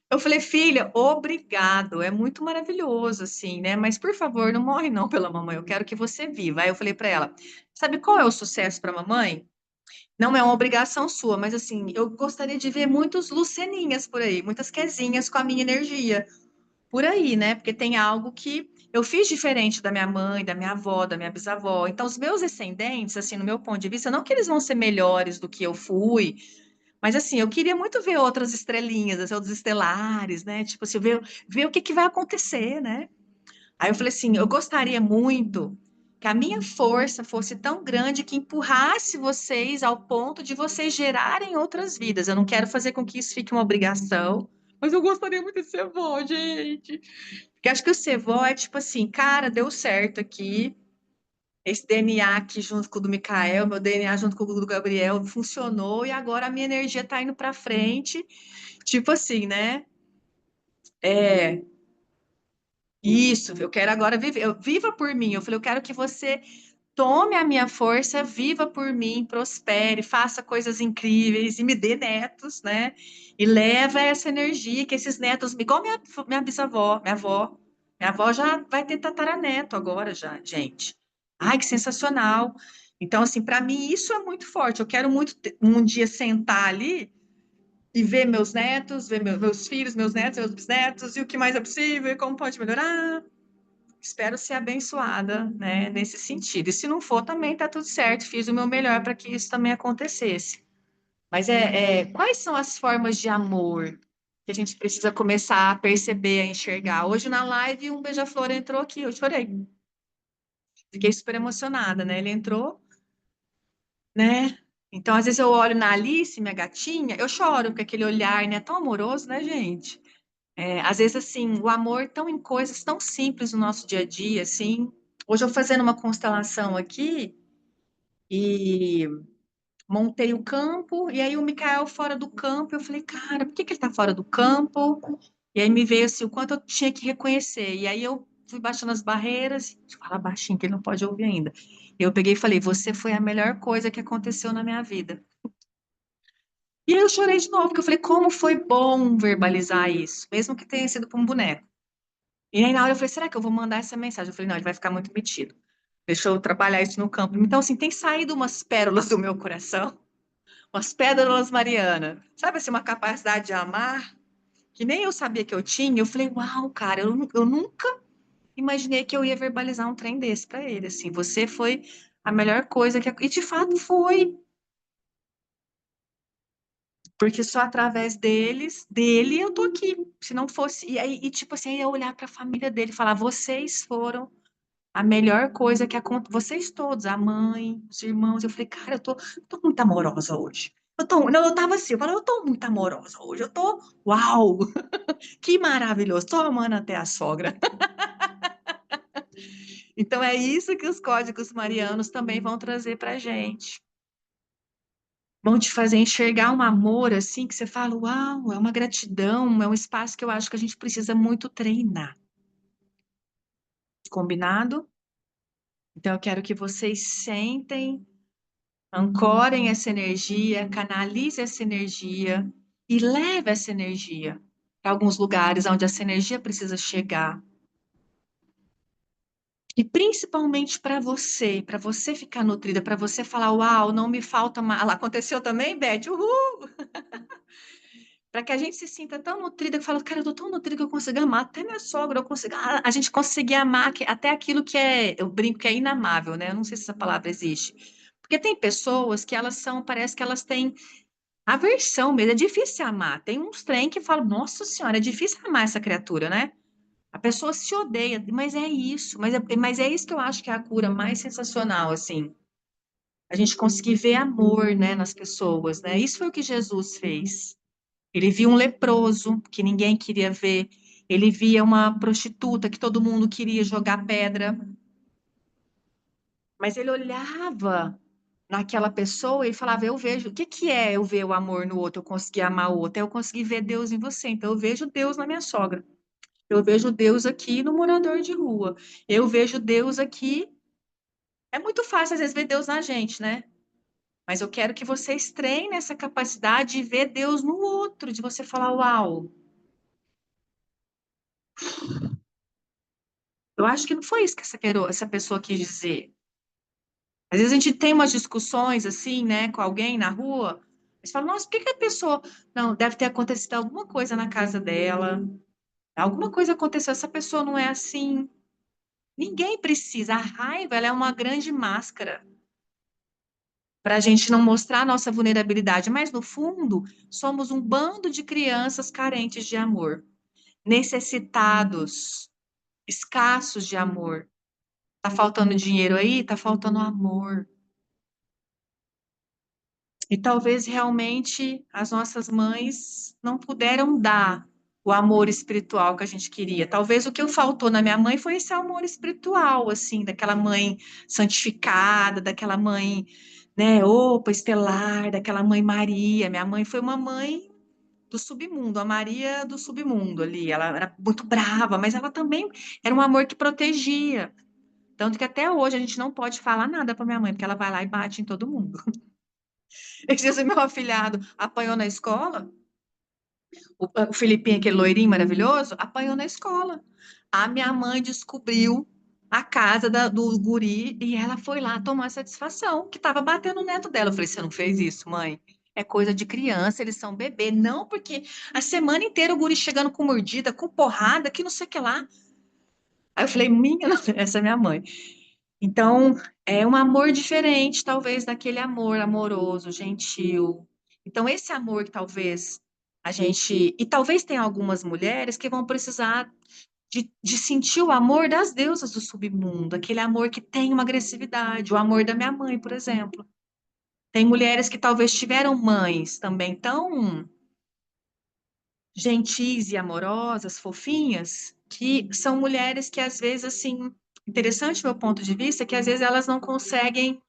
Eu falei, filha, obrigado, é muito maravilhoso, assim, né? Mas, por favor, não morre não pela mamãe, eu quero que você viva. Aí eu falei para ela, sabe qual é o sucesso para mamãe? Não é uma obrigação sua, mas assim, eu gostaria de ver muitos Luceninhas por aí, muitas Quezinhas com a minha energia por aí, né? Porque tem algo que eu fiz diferente da minha mãe, da minha avó, da minha bisavó. Então, os meus descendentes, assim, no meu ponto de vista, não que eles vão ser melhores do que eu fui, mas assim, eu queria muito ver outras estrelinhas, assim, outros estelares, né? Tipo assim, ver o que que vai acontecer, né? Aí eu falei assim, eu gostaria muito que a minha força fosse tão grande que empurrasse vocês ao ponto de vocês gerarem outras vidas. Eu não quero fazer com que isso fique uma obrigação, mas eu gostaria muito de ser avó, gente. Porque acho que o ser vó é tipo assim, cara, deu certo aqui. esse DNA aqui junto com o do Mikael, meu DNA junto com o do Gabriel funcionou e agora a minha energia tá indo para frente. Tipo assim, né? É, isso, eu quero agora viver. Viva por mim. Eu falei, eu quero que você tome a minha força, viva por mim, prospere, faça coisas incríveis e me dê netos, né? E leva essa energia, que esses netos, igual minha bisavó, minha avó já vai ter tataraneto agora já, gente. Ai, que sensacional. Então, assim, para mim isso é muito forte. Eu quero muito um dia sentar ali e ver meus netos, ver meus filhos, meus netos, meus bisnetos, e o que mais é possível, e como pode melhorar. Espero ser abençoada, né, nesse sentido. E se não for, também está tudo certo. Fiz o meu melhor para que isso também acontecesse. Mas quais são as formas de amor que a gente precisa começar a perceber, a enxergar? Hoje na live, um beija-flor entrou aqui, eu chorei. Fiquei super emocionada, né? Ele entrou, né? Então, às vezes eu olho na Alice, minha gatinha, eu choro, porque aquele olhar, né, tão amoroso, né, gente? Às vezes, assim, o amor tão em coisas tão simples no nosso dia a dia, assim. Hoje eu fazendo uma constelação aqui e montei o campo, e aí o Mikael fora do campo, eu falei, cara, por que que ele tá fora do campo? E aí me veio assim, o quanto eu tinha que reconhecer. E aí eu fui baixando as barreiras, deixa eu falar baixinho, que ele não pode ouvir ainda. Eu peguei e falei, você foi a melhor coisa que aconteceu na minha vida. E aí eu chorei de novo, porque eu falei, como foi bom verbalizar isso, mesmo que tenha sido para um boneco. E aí, na hora, eu falei, será que eu vou mandar essa mensagem? Eu falei, não, ele vai ficar muito metido. Deixa eu trabalhar isso no campo. Então, assim, tem saído umas pérolas do meu coração, umas pérolas Mariana. Sabe, assim, uma capacidade de amar que nem eu sabia que eu tinha. Eu falei, uau, cara, eu nunca imaginei que eu ia verbalizar um trem desse para ele. Assim, você foi a melhor coisa que... E, de fato, foi. Porque só através dele, eu tô aqui. Se não fosse... E aí, tipo assim, aí eu olhar para a família dele e falar, vocês foram a melhor coisa que aconteceu, vocês todos, a mãe, os irmãos, eu falei, cara, tô muito amorosa hoje. Não, eu tava assim, eu falei, eu tô muito amorosa hoje, uau, que maravilhoso, tô amando até a sogra. Então é isso que os códigos marianos também vão trazer pra gente. Vão te fazer enxergar um amor assim que você fala, uau, é uma gratidão, é um espaço que eu acho que a gente precisa muito treinar. Combinado? Então eu quero que vocês sentem, ancorem essa energia, canalize essa energia e leve essa energia para alguns lugares onde essa energia precisa chegar. E principalmente para você ficar nutrida, para você falar, uau, não me falta mais. Lá aconteceu também, Beth? Uhul! Para que a gente se sinta tão nutrida que fala, cara, eu tô tão nutrida que eu consigo amar até minha sogra, eu consigo, a gente conseguir amar até aquilo que eu brinco que é inamável, né? Eu não sei se essa palavra existe. Porque tem pessoas que elas são, parece que elas têm aversão mesmo, é difícil amar. Tem uns trem que falam, nossa senhora, é difícil amar essa criatura, né? A pessoa se odeia, mas é isso, mas é isso que eu acho que é a cura mais sensacional, assim. A gente conseguir ver amor, né, nas pessoas, né? Isso foi o que Jesus fez. Ele via um leproso que ninguém queria ver. Ele via uma prostituta que todo mundo queria jogar pedra. Mas ele olhava naquela pessoa e falava: eu vejo, o que que é eu ver o amor no outro, eu conseguir amar o outro? É eu conseguir ver Deus em você. Então, eu vejo Deus na minha sogra. Eu vejo Deus aqui no morador de rua. Eu vejo Deus aqui. É muito fácil, às vezes, ver Deus na gente, né? Mas eu quero que vocês treinem essa capacidade de ver Deus no outro, de você falar: uau, eu acho que não foi isso que essa pessoa quis dizer. Às vezes a gente tem umas discussões assim, né, com alguém na rua, você fala, nossa, por que que a pessoa. Não, deve ter acontecido alguma coisa na casa dela, alguma coisa aconteceu, essa pessoa não é assim. Ninguém precisa. A raiva, ela é uma grande máscara para a gente não mostrar a nossa vulnerabilidade, mas no fundo, somos um bando de crianças carentes de amor, necessitados, escassos de amor. Tá faltando dinheiro aí? Tá faltando amor. E talvez realmente as nossas mães não puderam dar o amor espiritual que a gente queria. Talvez o que faltou na minha mãe foi esse amor espiritual, assim, daquela mãe santificada, daquela mãe, né, opa, estelar, daquela mãe Maria. Minha mãe foi uma mãe do submundo, a Maria do submundo ali. Ela era muito brava, mas ela também era um amor que protegia. Tanto que até hoje a gente não pode falar nada para minha mãe, porque ela vai lá e bate em todo mundo. Esses dias o meu afilhado apanhou na escola, o Filipinho, aquele loirinho maravilhoso, apanhou na escola. A minha mãe descobriu a casa do guri e ela foi lá tomar satisfação, que estava batendo no neto dela. Eu falei, você não fez isso, mãe? É coisa de criança, eles são bebê. Não, porque a semana inteira o guri chegando com mordida, com porrada, que não sei o que lá. Aí eu falei, minha, essa é minha mãe. Então, é um amor diferente, talvez, daquele amor amoroso, gentil. Então, esse amor que talvez a gente. E talvez tenha algumas mulheres que vão precisar de sentir o amor das deusas do submundo, aquele amor que tem uma agressividade, o amor da minha mãe, por exemplo. Tem mulheres que talvez tiveram mães também tão gentis e amorosas, fofinhas, que são mulheres que às vezes, assim, interessante meu ponto de vista, que às vezes elas não conseguem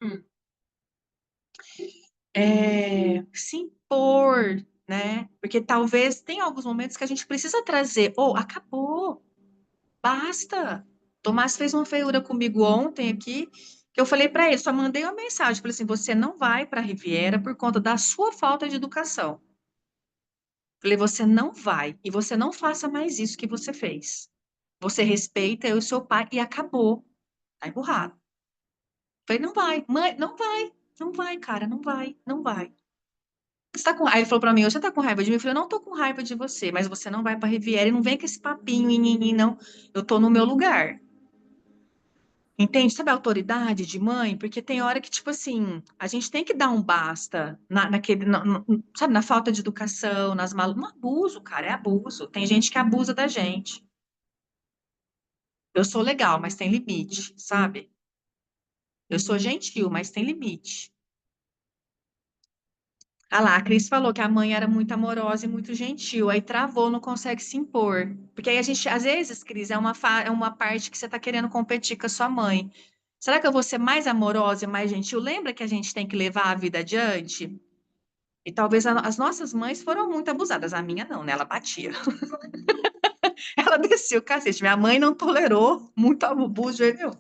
se impor, né? Porque talvez tem alguns momentos que a gente precisa trazer, ou acabou, basta. Tomás fez uma feiura comigo ontem aqui, que eu falei para ele, só mandei uma mensagem, falei assim, você não vai para a Riviera por conta da sua falta de educação. Falei, você não vai, e você não faça mais isso que você fez. Você respeita eu e seu pai, e acabou. Tá empurrado. Falei, não vai, mãe, não vai, não vai, cara, não vai, não vai. Você tá com... Aí ele falou pra mim, você tá com raiva de mim? Eu falei, eu não tô com raiva de você, mas você não vai pra Riviera e não vem com esse papinho, não. Eu tô no meu lugar. Entende? Sabe a autoridade de mãe? Porque tem hora que, tipo assim, a gente tem que dar um basta naquele, sabe, na falta de educação, nas malas. Um abuso, cara, é abuso. Tem gente que abusa da gente. Eu sou legal, mas tem limite, sabe? Eu sou gentil, mas tem limite. Ah lá, a Cris falou que a mãe era muito amorosa e muito gentil, aí travou, não consegue se impor. Porque aí a gente, às vezes, Cris, é uma parte que você está querendo competir com a sua mãe. Será que eu vou ser mais amorosa e mais gentil? Lembra que a gente tem que levar a vida adiante? E talvez as nossas mães foram muito abusadas. A minha não, né? Ela batia. Ela descia o cacete. Minha mãe não tolerou muito abuso de jeito nenhum.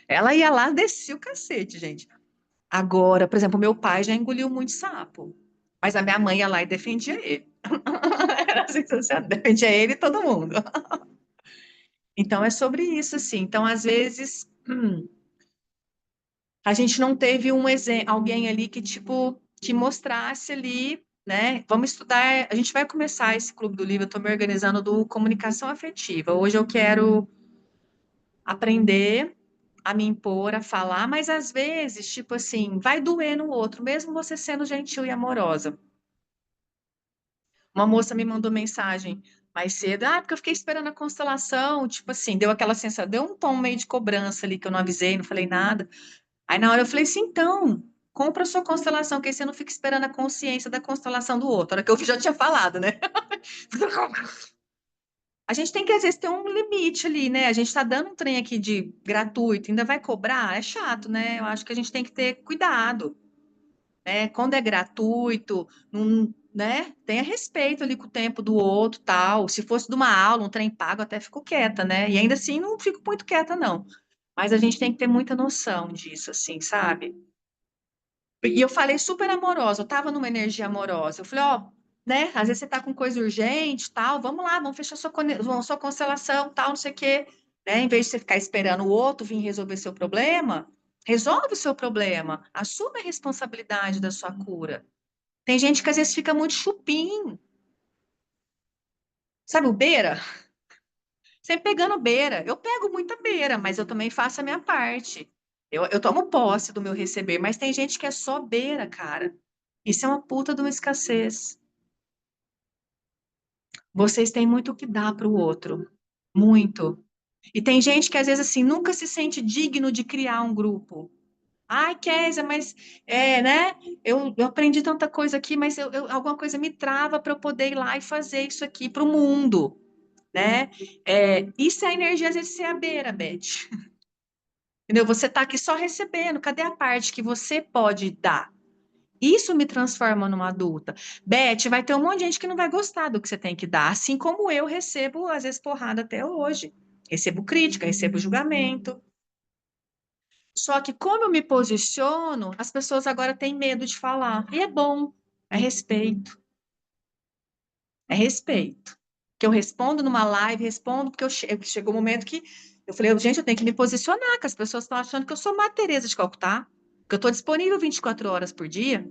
Ela ia lá, descia o cacete, gente. Agora, por exemplo, meu pai já engoliu muito sapo. Mas a minha mãe ia lá e defendia ele. Era assim, você defendia ele e todo mundo. Então, é sobre isso, assim. Então, às vezes, a gente não teve alguém ali que, tipo, que mostrasse ali, né? Vamos estudar. A gente vai começar esse clube do livro, eu estou me organizando do comunicação afetiva. Hoje eu quero aprender a me impor, a falar, mas às vezes, tipo assim, vai doer no outro, mesmo você sendo gentil e amorosa. Uma moça me mandou mensagem mais cedo, porque eu fiquei esperando a constelação, tipo assim, deu aquela sensação, deu um tom meio de cobrança ali que eu não avisei, não falei nada. Aí na hora eu falei assim, então, compra a sua constelação, que aí você não fica esperando a consciência da constelação do outro. A hora que eu já tinha falado, né? A gente tem que, às vezes, ter um limite ali, né? A gente tá dando um trem aqui de gratuito, ainda vai cobrar? É chato, né? Eu acho que a gente tem que ter cuidado, né? Quando é gratuito, não, né? Tenha respeito ali com o tempo do outro, tal. Se fosse de uma aula, um trem pago, até fico quieta, né? E ainda assim, não fico muito quieta, não. Mas a gente tem que ter muita noção disso, assim, sabe? E eu falei super amorosa, eu tava numa energia amorosa. Eu falei, ó, né? Às vezes você tá com coisa urgente, tal, vamos lá, vamos fechar sua constelação, tal, não sei o quê. Né? Em vez de você ficar esperando o outro vir resolver seu problema, resolve o seu problema, assume a responsabilidade da sua cura. Tem gente que às vezes fica muito chupim, sabe o beira? Sempre pegando beira. Eu pego muita beira, mas eu também faço a minha parte. Eu tomo posse do meu receber, mas tem gente que é só beira, cara. Isso é uma puta de uma escassez. Vocês têm muito o que dar para o outro. Muito. E tem gente que às vezes assim nunca se sente digno de criar um grupo. Ai, Kézia, mas né? Eu aprendi tanta coisa aqui, mas alguma coisa me trava para eu poder ir lá e fazer isso aqui para o mundo. né? Isso é a energia, às vezes, de ser a beira, Beth. Entendeu? Você está aqui só recebendo. Cadê a parte que você pode dar? Isso me transforma numa adulta. Beth, vai ter um monte de gente que não vai gostar do que você tem que dar, assim como eu recebo, às vezes, porrada até hoje. Recebo crítica, recebo julgamento. Só que como eu me posiciono, as pessoas agora têm medo de falar. E é bom, é respeito. É respeito. Que eu respondo numa live, respondo porque chegou um momento que eu falei, gente, eu tenho que me posicionar, que as pessoas estão achando que eu sou uma Teresa de Calcutá, que eu estou disponível 24 horas por dia,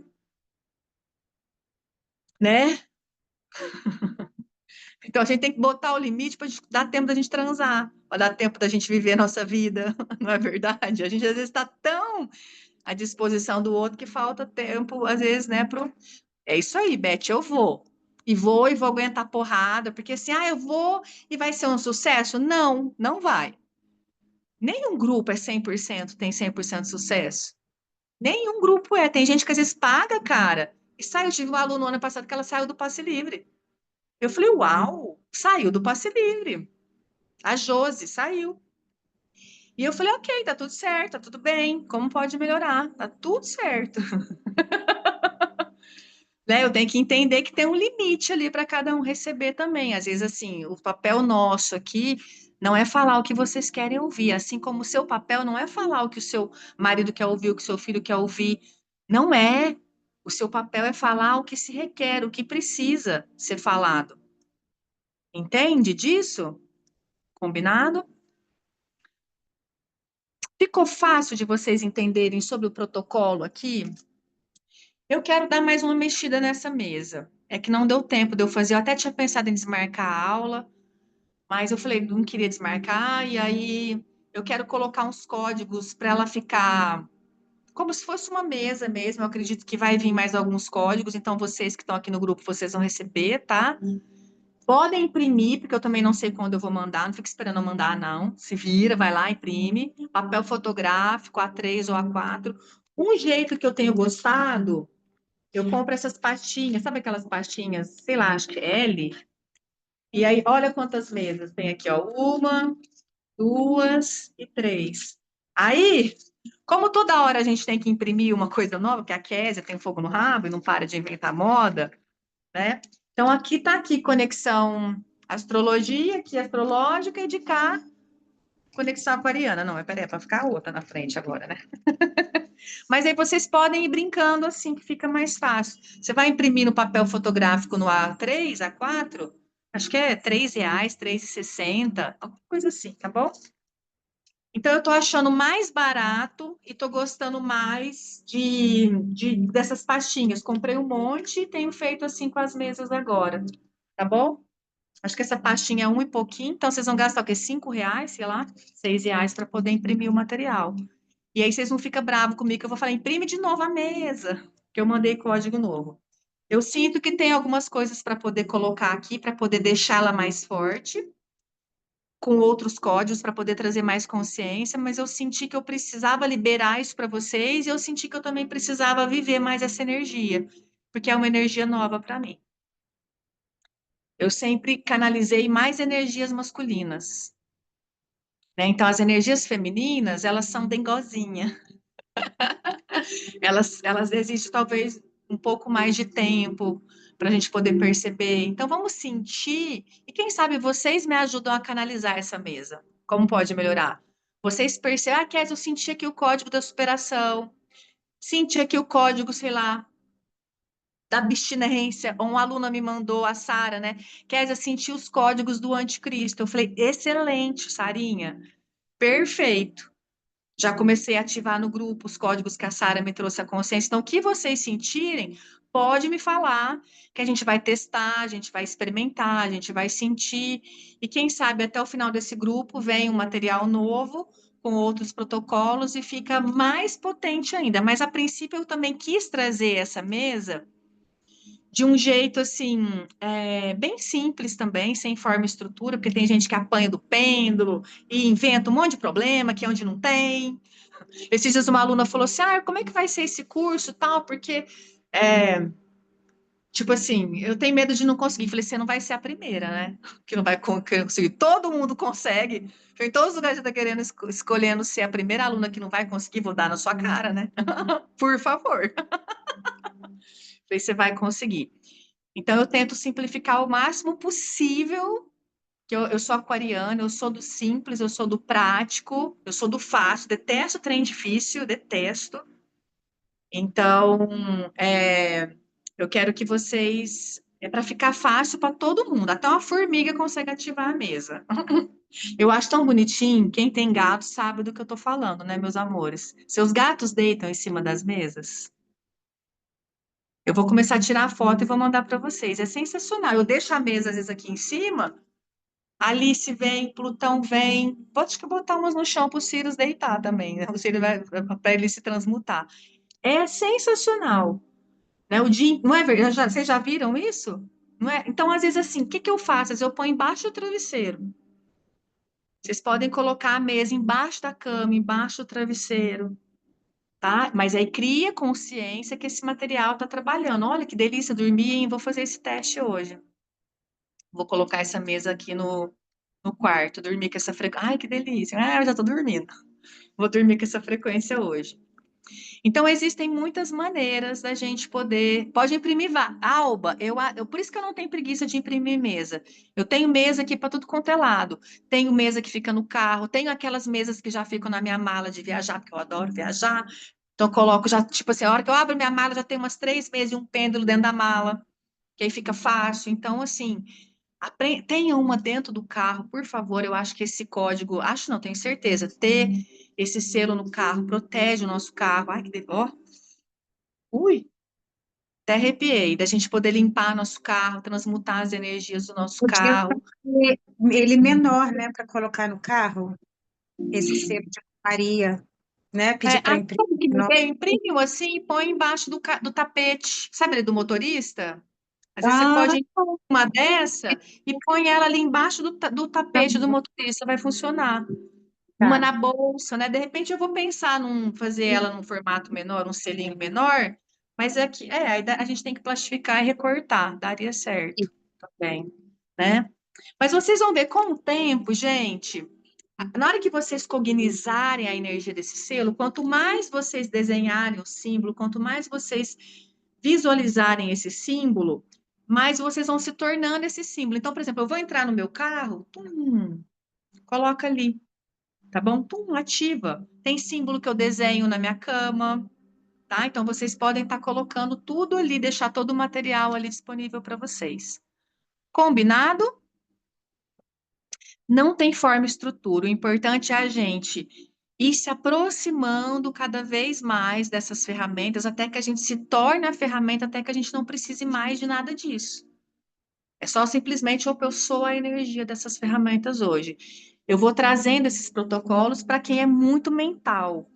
né? Então a gente tem que botar o limite para dar tempo da gente transar, para dar tempo da gente viver a nossa vida, não é verdade? A gente às vezes está tão à disposição do outro que falta tempo, às vezes, né? É isso aí, Beth, eu vou. E vou aguentar porrada, porque assim, eu vou e vai ser um sucesso? Não, não vai. Nenhum grupo é 100%, tem 100% de sucesso. Nenhum grupo é. Tem gente que às vezes paga, cara. E saiu, eu tive uma aluna no ano passado que ela saiu do passe livre. Eu falei, uau, saiu do passe livre. A Josi saiu. E eu falei, ok, tá tudo certo, tá tudo bem. Como pode melhorar? Tá tudo certo. Né? Eu tenho que entender que tem um limite ali para cada um receber também. Às vezes, assim, o papel nosso aqui não é falar o que vocês querem ouvir, assim como o seu papel não é falar o que o seu marido quer ouvir, o que o seu filho quer ouvir. Não é. O seu papel é falar o que se requer, o que precisa ser falado. Entende disso? Combinado? Ficou fácil de vocês entenderem sobre o protocolo aqui? Eu quero dar mais uma mexida nessa mesa. É que não deu tempo de eu fazer. Eu até tinha pensado em desmarcar a aula, mas eu falei, não queria desmarcar, e aí eu quero colocar uns códigos para ela ficar como se fosse uma mesa mesmo. Eu acredito que vai vir mais alguns códigos, então vocês que estão aqui no grupo, vocês vão receber, tá? Podem imprimir, porque eu também não sei quando eu vou mandar, não fica esperando eu mandar, não. Se vira, vai lá, imprime. Papel fotográfico, A3 ou A4. Um jeito que eu tenho gostado, eu compro essas pastinhas, sabe aquelas pastinhas, sei lá, acho que é L. E aí, olha quantas mesas tem aqui, ó. Uma, duas e três. Aí, como toda hora a gente tem que imprimir uma coisa nova, porque a Késia tem fogo no rabo e não para de inventar moda, né? Então, aqui tá aqui conexão astrologia, aqui astrológica, e de cá, conexão aquariana. Não, mas peraí, é para ficar outra na frente agora, né? Mas aí vocês podem ir brincando assim, que fica mais fácil. Você vai imprimir no papel fotográfico no A3, A4, acho que é R$ 3, R$ 3,60, alguma coisa assim, tá bom? Então, eu estou achando mais barato e estou gostando mais dessas pastinhas. Comprei um monte e tenho feito assim com as mesas agora, tá bom? Acho que essa pastinha é um e pouquinho, então vocês vão gastar o quê? R$ 5, sei lá, R$ 6 para poder imprimir o material. E aí vocês não ficam bravos comigo, que eu vou falar, imprime de novo a mesa, que eu mandei código novo. Eu sinto que tem algumas coisas para poder colocar aqui, para poder deixá-la mais forte, com outros códigos, para poder trazer mais consciência, mas eu senti que eu precisava liberar isso para vocês, e eu senti que eu também precisava viver mais essa energia, porque é uma energia nova para mim. Eu sempre canalizei mais energias masculinas, né? Então, as energias femininas, elas são dengozinha. Elas exigem talvez um pouco mais de tempo para a gente poder perceber. Então, vamos sentir, e quem sabe vocês me ajudam a canalizar essa mesa. Como pode melhorar? Vocês percebem, Kézia, eu senti aqui o código da superação, senti aqui o código, sei lá, da abstinência. Um aluno me mandou, a Sara, né? Kézia, senti os códigos do anticristo. Eu falei, excelente, Sarinha, perfeito. Já comecei a ativar no grupo os códigos que a Sara me trouxe à consciência. Então, o que vocês sentirem, pode me falar, que a gente vai testar, a gente vai experimentar, a gente vai sentir. E quem sabe até o final desse grupo vem um material novo, com outros protocolos, e fica mais potente ainda. Mas, a princípio, eu também quis trazer essa mesa de um jeito, assim, bem simples também, sem forma e estrutura, porque tem gente que apanha do pêndulo e inventa um monte de problema, que é onde não tem. Esses dias uma aluna falou assim, como é que vai ser esse curso tal, porque Tipo assim, eu tenho medo de não conseguir. Falei, você não vai ser a primeira, né? Que não vai conseguir. Todo mundo consegue. Em todos os lugares você está querendo escolhendo ser a primeira aluna que não vai conseguir, vou dar na sua cara, né? Por favor. Falei, você vai conseguir. Então, eu tento simplificar o máximo possível, que eu sou aquariana, eu sou do simples, eu sou do prático, eu sou do fácil, detesto trem difícil, detesto. Então, eu quero que vocês. É para ficar fácil para todo mundo. Até uma formiga consegue ativar a mesa. Eu acho tão bonitinho. Quem tem gato sabe do que eu estou falando, né, meus amores? Seus gatos deitam em cima das mesas? Eu vou começar a tirar a foto e vou mandar para vocês. É sensacional. Eu deixo a mesa, às vezes, aqui em cima. Alice vem, Plutão vem. Pode que botar umas no chão para o Sirius deitar também, né? O Sirius vai para ele se transmutar. É sensacional. Né? O dia, não é verdade? Vocês já viram isso? Não é? Então, às vezes, assim, o que que eu faço? Às vezes eu ponho embaixo do travesseiro. Vocês podem colocar a mesa embaixo da cama, embaixo do travesseiro, tá? Mas aí cria consciência que esse material está trabalhando. Olha que delícia dormir, hein? Vou fazer esse teste hoje. Vou colocar essa mesa aqui no quarto, dormir com essa frequência. Ai, que delícia. Ah, eu já tô dormindo. Vou dormir com essa frequência hoje. Então, existem muitas maneiras da gente poder. Pode imprimir Alba. Por isso que eu não tenho preguiça de imprimir mesa. Eu tenho mesa aqui para tudo quanto é lado. Tenho mesa que fica no carro, tenho aquelas mesas que já ficam na minha mala de viajar, porque eu adoro viajar. Então, eu coloco já, tipo assim, a hora que eu abro minha mala, já tem umas 3 mesas e um pêndulo dentro da mala, que aí fica fácil. Então, assim, tenha uma dentro do carro, por favor. Eu acho que esse código, acho não, tenho certeza, ter esse selo no carro protege o nosso carro. Ai, ó, ui, até arrepiei, da gente poder limpar nosso carro, transmutar as energias do nosso Podia carro. fazer ele menor, né, para colocar no carro, esse selo de Maria, né? Pedir para imprimir. Sabe que eu imprimo assim e põe embaixo do tapete, sabe ali do motorista? Às vezes você Ah, pode impor uma dessa e põe ela ali embaixo do tapete do motorista, vai funcionar. Uma tá. na bolsa, né? De repente eu vou pensar fazer ela num formato menor, um selinho menor, mas aqui, aí a gente tem que plastificar e recortar, daria certo também, né? Mas vocês vão ver com o tempo, gente, na hora que vocês cognizarem a energia desse selo, quanto mais vocês desenharem o símbolo, quanto mais vocês visualizarem esse símbolo, mais vocês vão se tornando esse símbolo. Então, por exemplo, eu vou entrar no meu carro, coloca ali. Tá bom? Pum, ativa. Tem símbolo que eu desenho na minha cama, tá? Então vocês podem estar colocando tudo ali, deixar todo o material ali disponível para vocês. Combinado? Não tem forma e estrutura. O importante é a gente ir se aproximando cada vez mais dessas ferramentas, até que a gente se torne a ferramenta, até que a gente não precise mais de nada disso. É só simplesmente eu sou a energia dessas ferramentas hoje. Eu vou trazendo esses protocolos para quem é muito mental.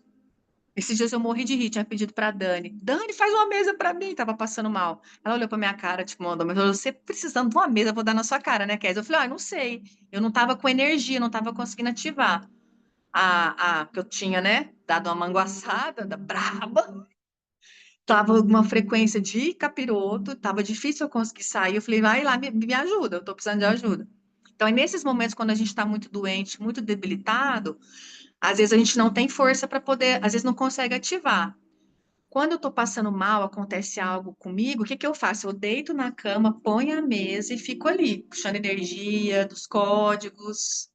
Esses dias eu morri de rir, tinha pedido para Dani. Dani, faz uma mesa para mim, tava passando mal. Ela olhou para minha cara, tipo, mandou, mas você precisando de uma mesa, eu vou dar na sua cara, né, Kézia? Eu falei, não sei. Eu não tava com energia, não tava conseguindo ativar. Que eu tinha, né, dado uma manguaçada, da braba. Tava uma frequência de capiroto, tava difícil eu conseguir sair. Eu falei, vai lá, me ajuda, eu tô precisando de ajuda. Então, é nesses momentos, quando a gente está muito doente, muito debilitado, às vezes a gente não tem força para poder, às vezes não consegue ativar. Quando eu estou passando mal, acontece algo comigo, o que que eu faço? Eu deito na cama, ponho a mesa e fico ali, puxando energia dos códigos,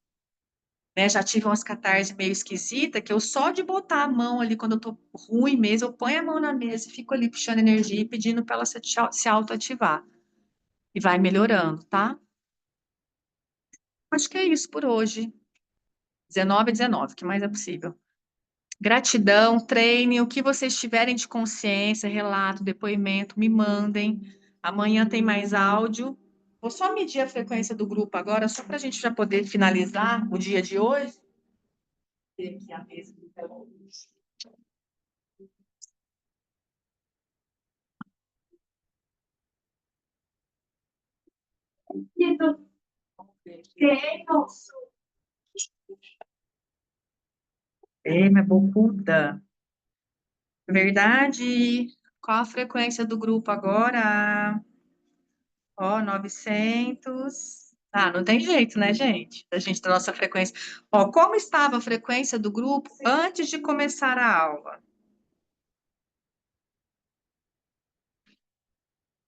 né? Já tive umas catarse meio esquisita, que eu só de botar a mão ali, quando eu tô ruim mesmo, eu ponho a mão na mesa e fico ali puxando energia e pedindo para ela se autoativar. E vai melhorando, tá? Acho que é isso por hoje. 19 19, o que mais é possível? Gratidão, treine o que vocês tiverem de consciência, relato, depoimento, me mandem. Amanhã tem mais áudio. Vou só medir a frequência do grupo agora, só para a gente já poder finalizar o dia de hoje. Ter aqui a mesa do telão. Minha bocuda. Verdade. Qual a frequência do grupo agora? Ó, 900. Ah, não tem jeito, né, gente? A gente da nossa frequência. Ó, como estava a frequência do grupo antes de começar a aula?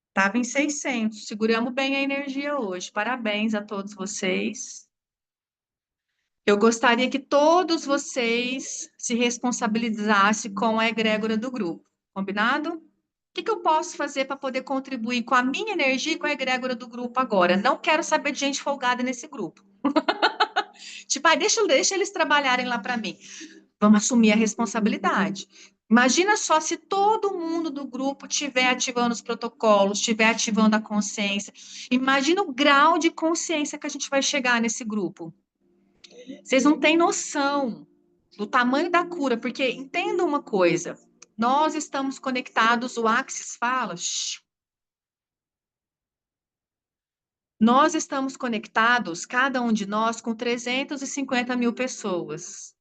Estava em 600. Seguramos bem a energia hoje. Parabéns a todos vocês. Eu gostaria que todos vocês se responsabilizassem com a egrégora do grupo. Combinado? O que eu posso fazer para poder contribuir com a minha energia e com a egrégora do grupo agora? Não quero saber de gente folgada nesse grupo. Tipo, deixa eles trabalharem lá para mim. Vamos assumir a responsabilidade. Imagina só se todo mundo do grupo estiver ativando os protocolos, estiver ativando a consciência. Imagina o grau de consciência que a gente vai chegar nesse grupo. Vocês não têm noção do tamanho da cura, porque entenda uma coisa: nós estamos conectados, o Axis fala, nós estamos conectados, cada um de nós, com 350 mil pessoas.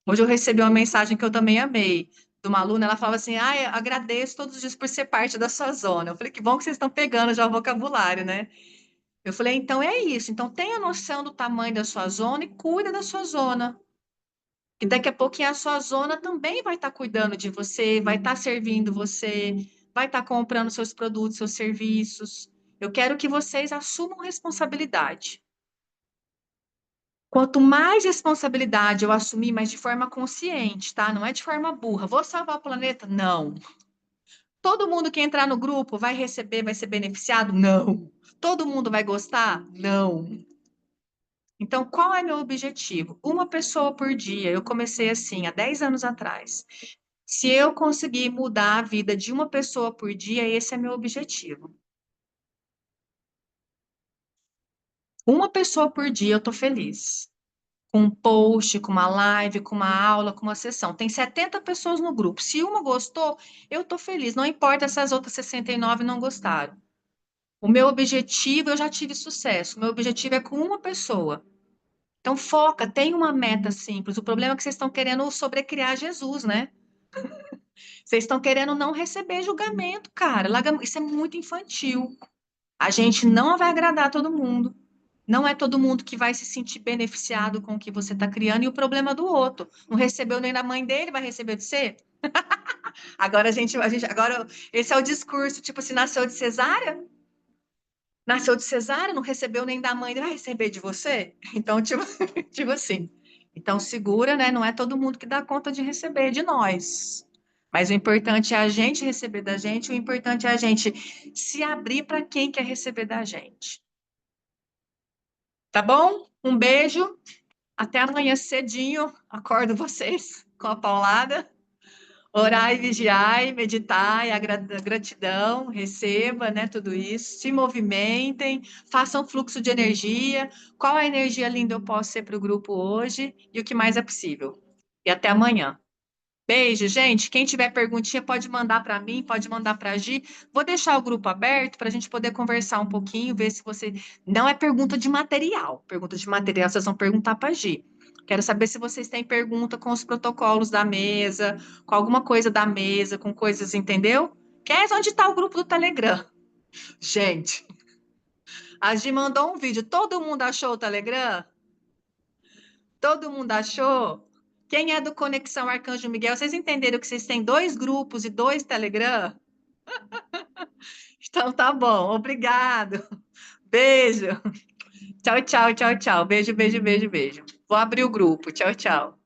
Hoje eu recebi uma mensagem que eu também amei, de uma aluna, ela falava assim, eu agradeço todos os dias por ser parte da sua zona. Eu falei, que bom que vocês estão pegando já o vocabulário, né? Eu falei, então é isso, então tenha noção do tamanho da sua zona e cuida da sua zona. E daqui a pouquinho a sua zona também vai estar cuidando de você, vai estar servindo você, vai estar comprando seus produtos, seus serviços. Eu quero que vocês assumam responsabilidade. Quanto mais responsabilidade eu assumir, mas de forma consciente, tá? Não é de forma burra. Vou salvar o planeta? Não. Todo mundo que entrar no grupo vai receber, vai ser beneficiado? Não. Todo mundo vai gostar? Não. Então, qual é meu objetivo? Uma pessoa por dia. Eu comecei assim há 10 anos atrás. Se eu conseguir mudar a vida de uma pessoa por dia, esse é meu objetivo. Uma pessoa por dia eu tô feliz. Com um post, com uma live, com uma aula, com uma sessão. Tem 70 pessoas no grupo. Se uma gostou, eu tô feliz. Não importa se as outras 69 não gostaram. O meu objetivo, eu já tive sucesso. O meu objetivo é com uma pessoa. Então, foca, tem uma meta simples. O problema é que vocês estão querendo sobrecriar Jesus, né? Vocês estão querendo não receber julgamento, cara. Isso é muito infantil. A gente não vai agradar todo mundo. Não é todo mundo que vai se sentir beneficiado com o que você está criando e o problema do outro. Não recebeu nem da mãe dele, vai receber de você? Agora agora esse é o discurso, tipo assim, nasceu de cesárea? Nasceu de cesárea, não recebeu nem da mãe, vai receber de você? Então, tipo, tipo assim. Então, segura, né? Não é todo mundo que dá conta de receber de nós. Mas o importante é a gente receber da gente, o importante é a gente se abrir para quem quer receber da gente. Tá bom? Um beijo. Até amanhã cedinho. Acordo vocês com a paulada. Orar e vigiar, e meditar, e a gratidão, receba, né, tudo isso. Se movimentem, façam fluxo de energia. Qual a energia linda eu posso ser para o grupo hoje e o que mais é possível. E até amanhã. Beijo, gente. Quem tiver perguntinha pode mandar para mim, pode mandar para a Gi. Vou deixar o grupo aberto para a gente poder conversar um pouquinho, ver se você. Não é pergunta de material. Pergunta de material vocês vão perguntar para a Gi. Quero saber se vocês têm pergunta com os protocolos da mesa, com alguma coisa da mesa, com coisas, entendeu? Quer onde está o grupo do Telegram? Gente, a Gi mandou um vídeo. Todo mundo achou o Telegram? Todo mundo achou? Quem é do Conexão Arcanjo Miguel? Vocês entenderam que vocês têm 2 grupos e 2 Telegram? Então tá bom, obrigado. Beijo. Tchau, tchau, tchau, tchau. Beijo, beijo, beijo, beijo. Vou abrir o grupo. Tchau, tchau.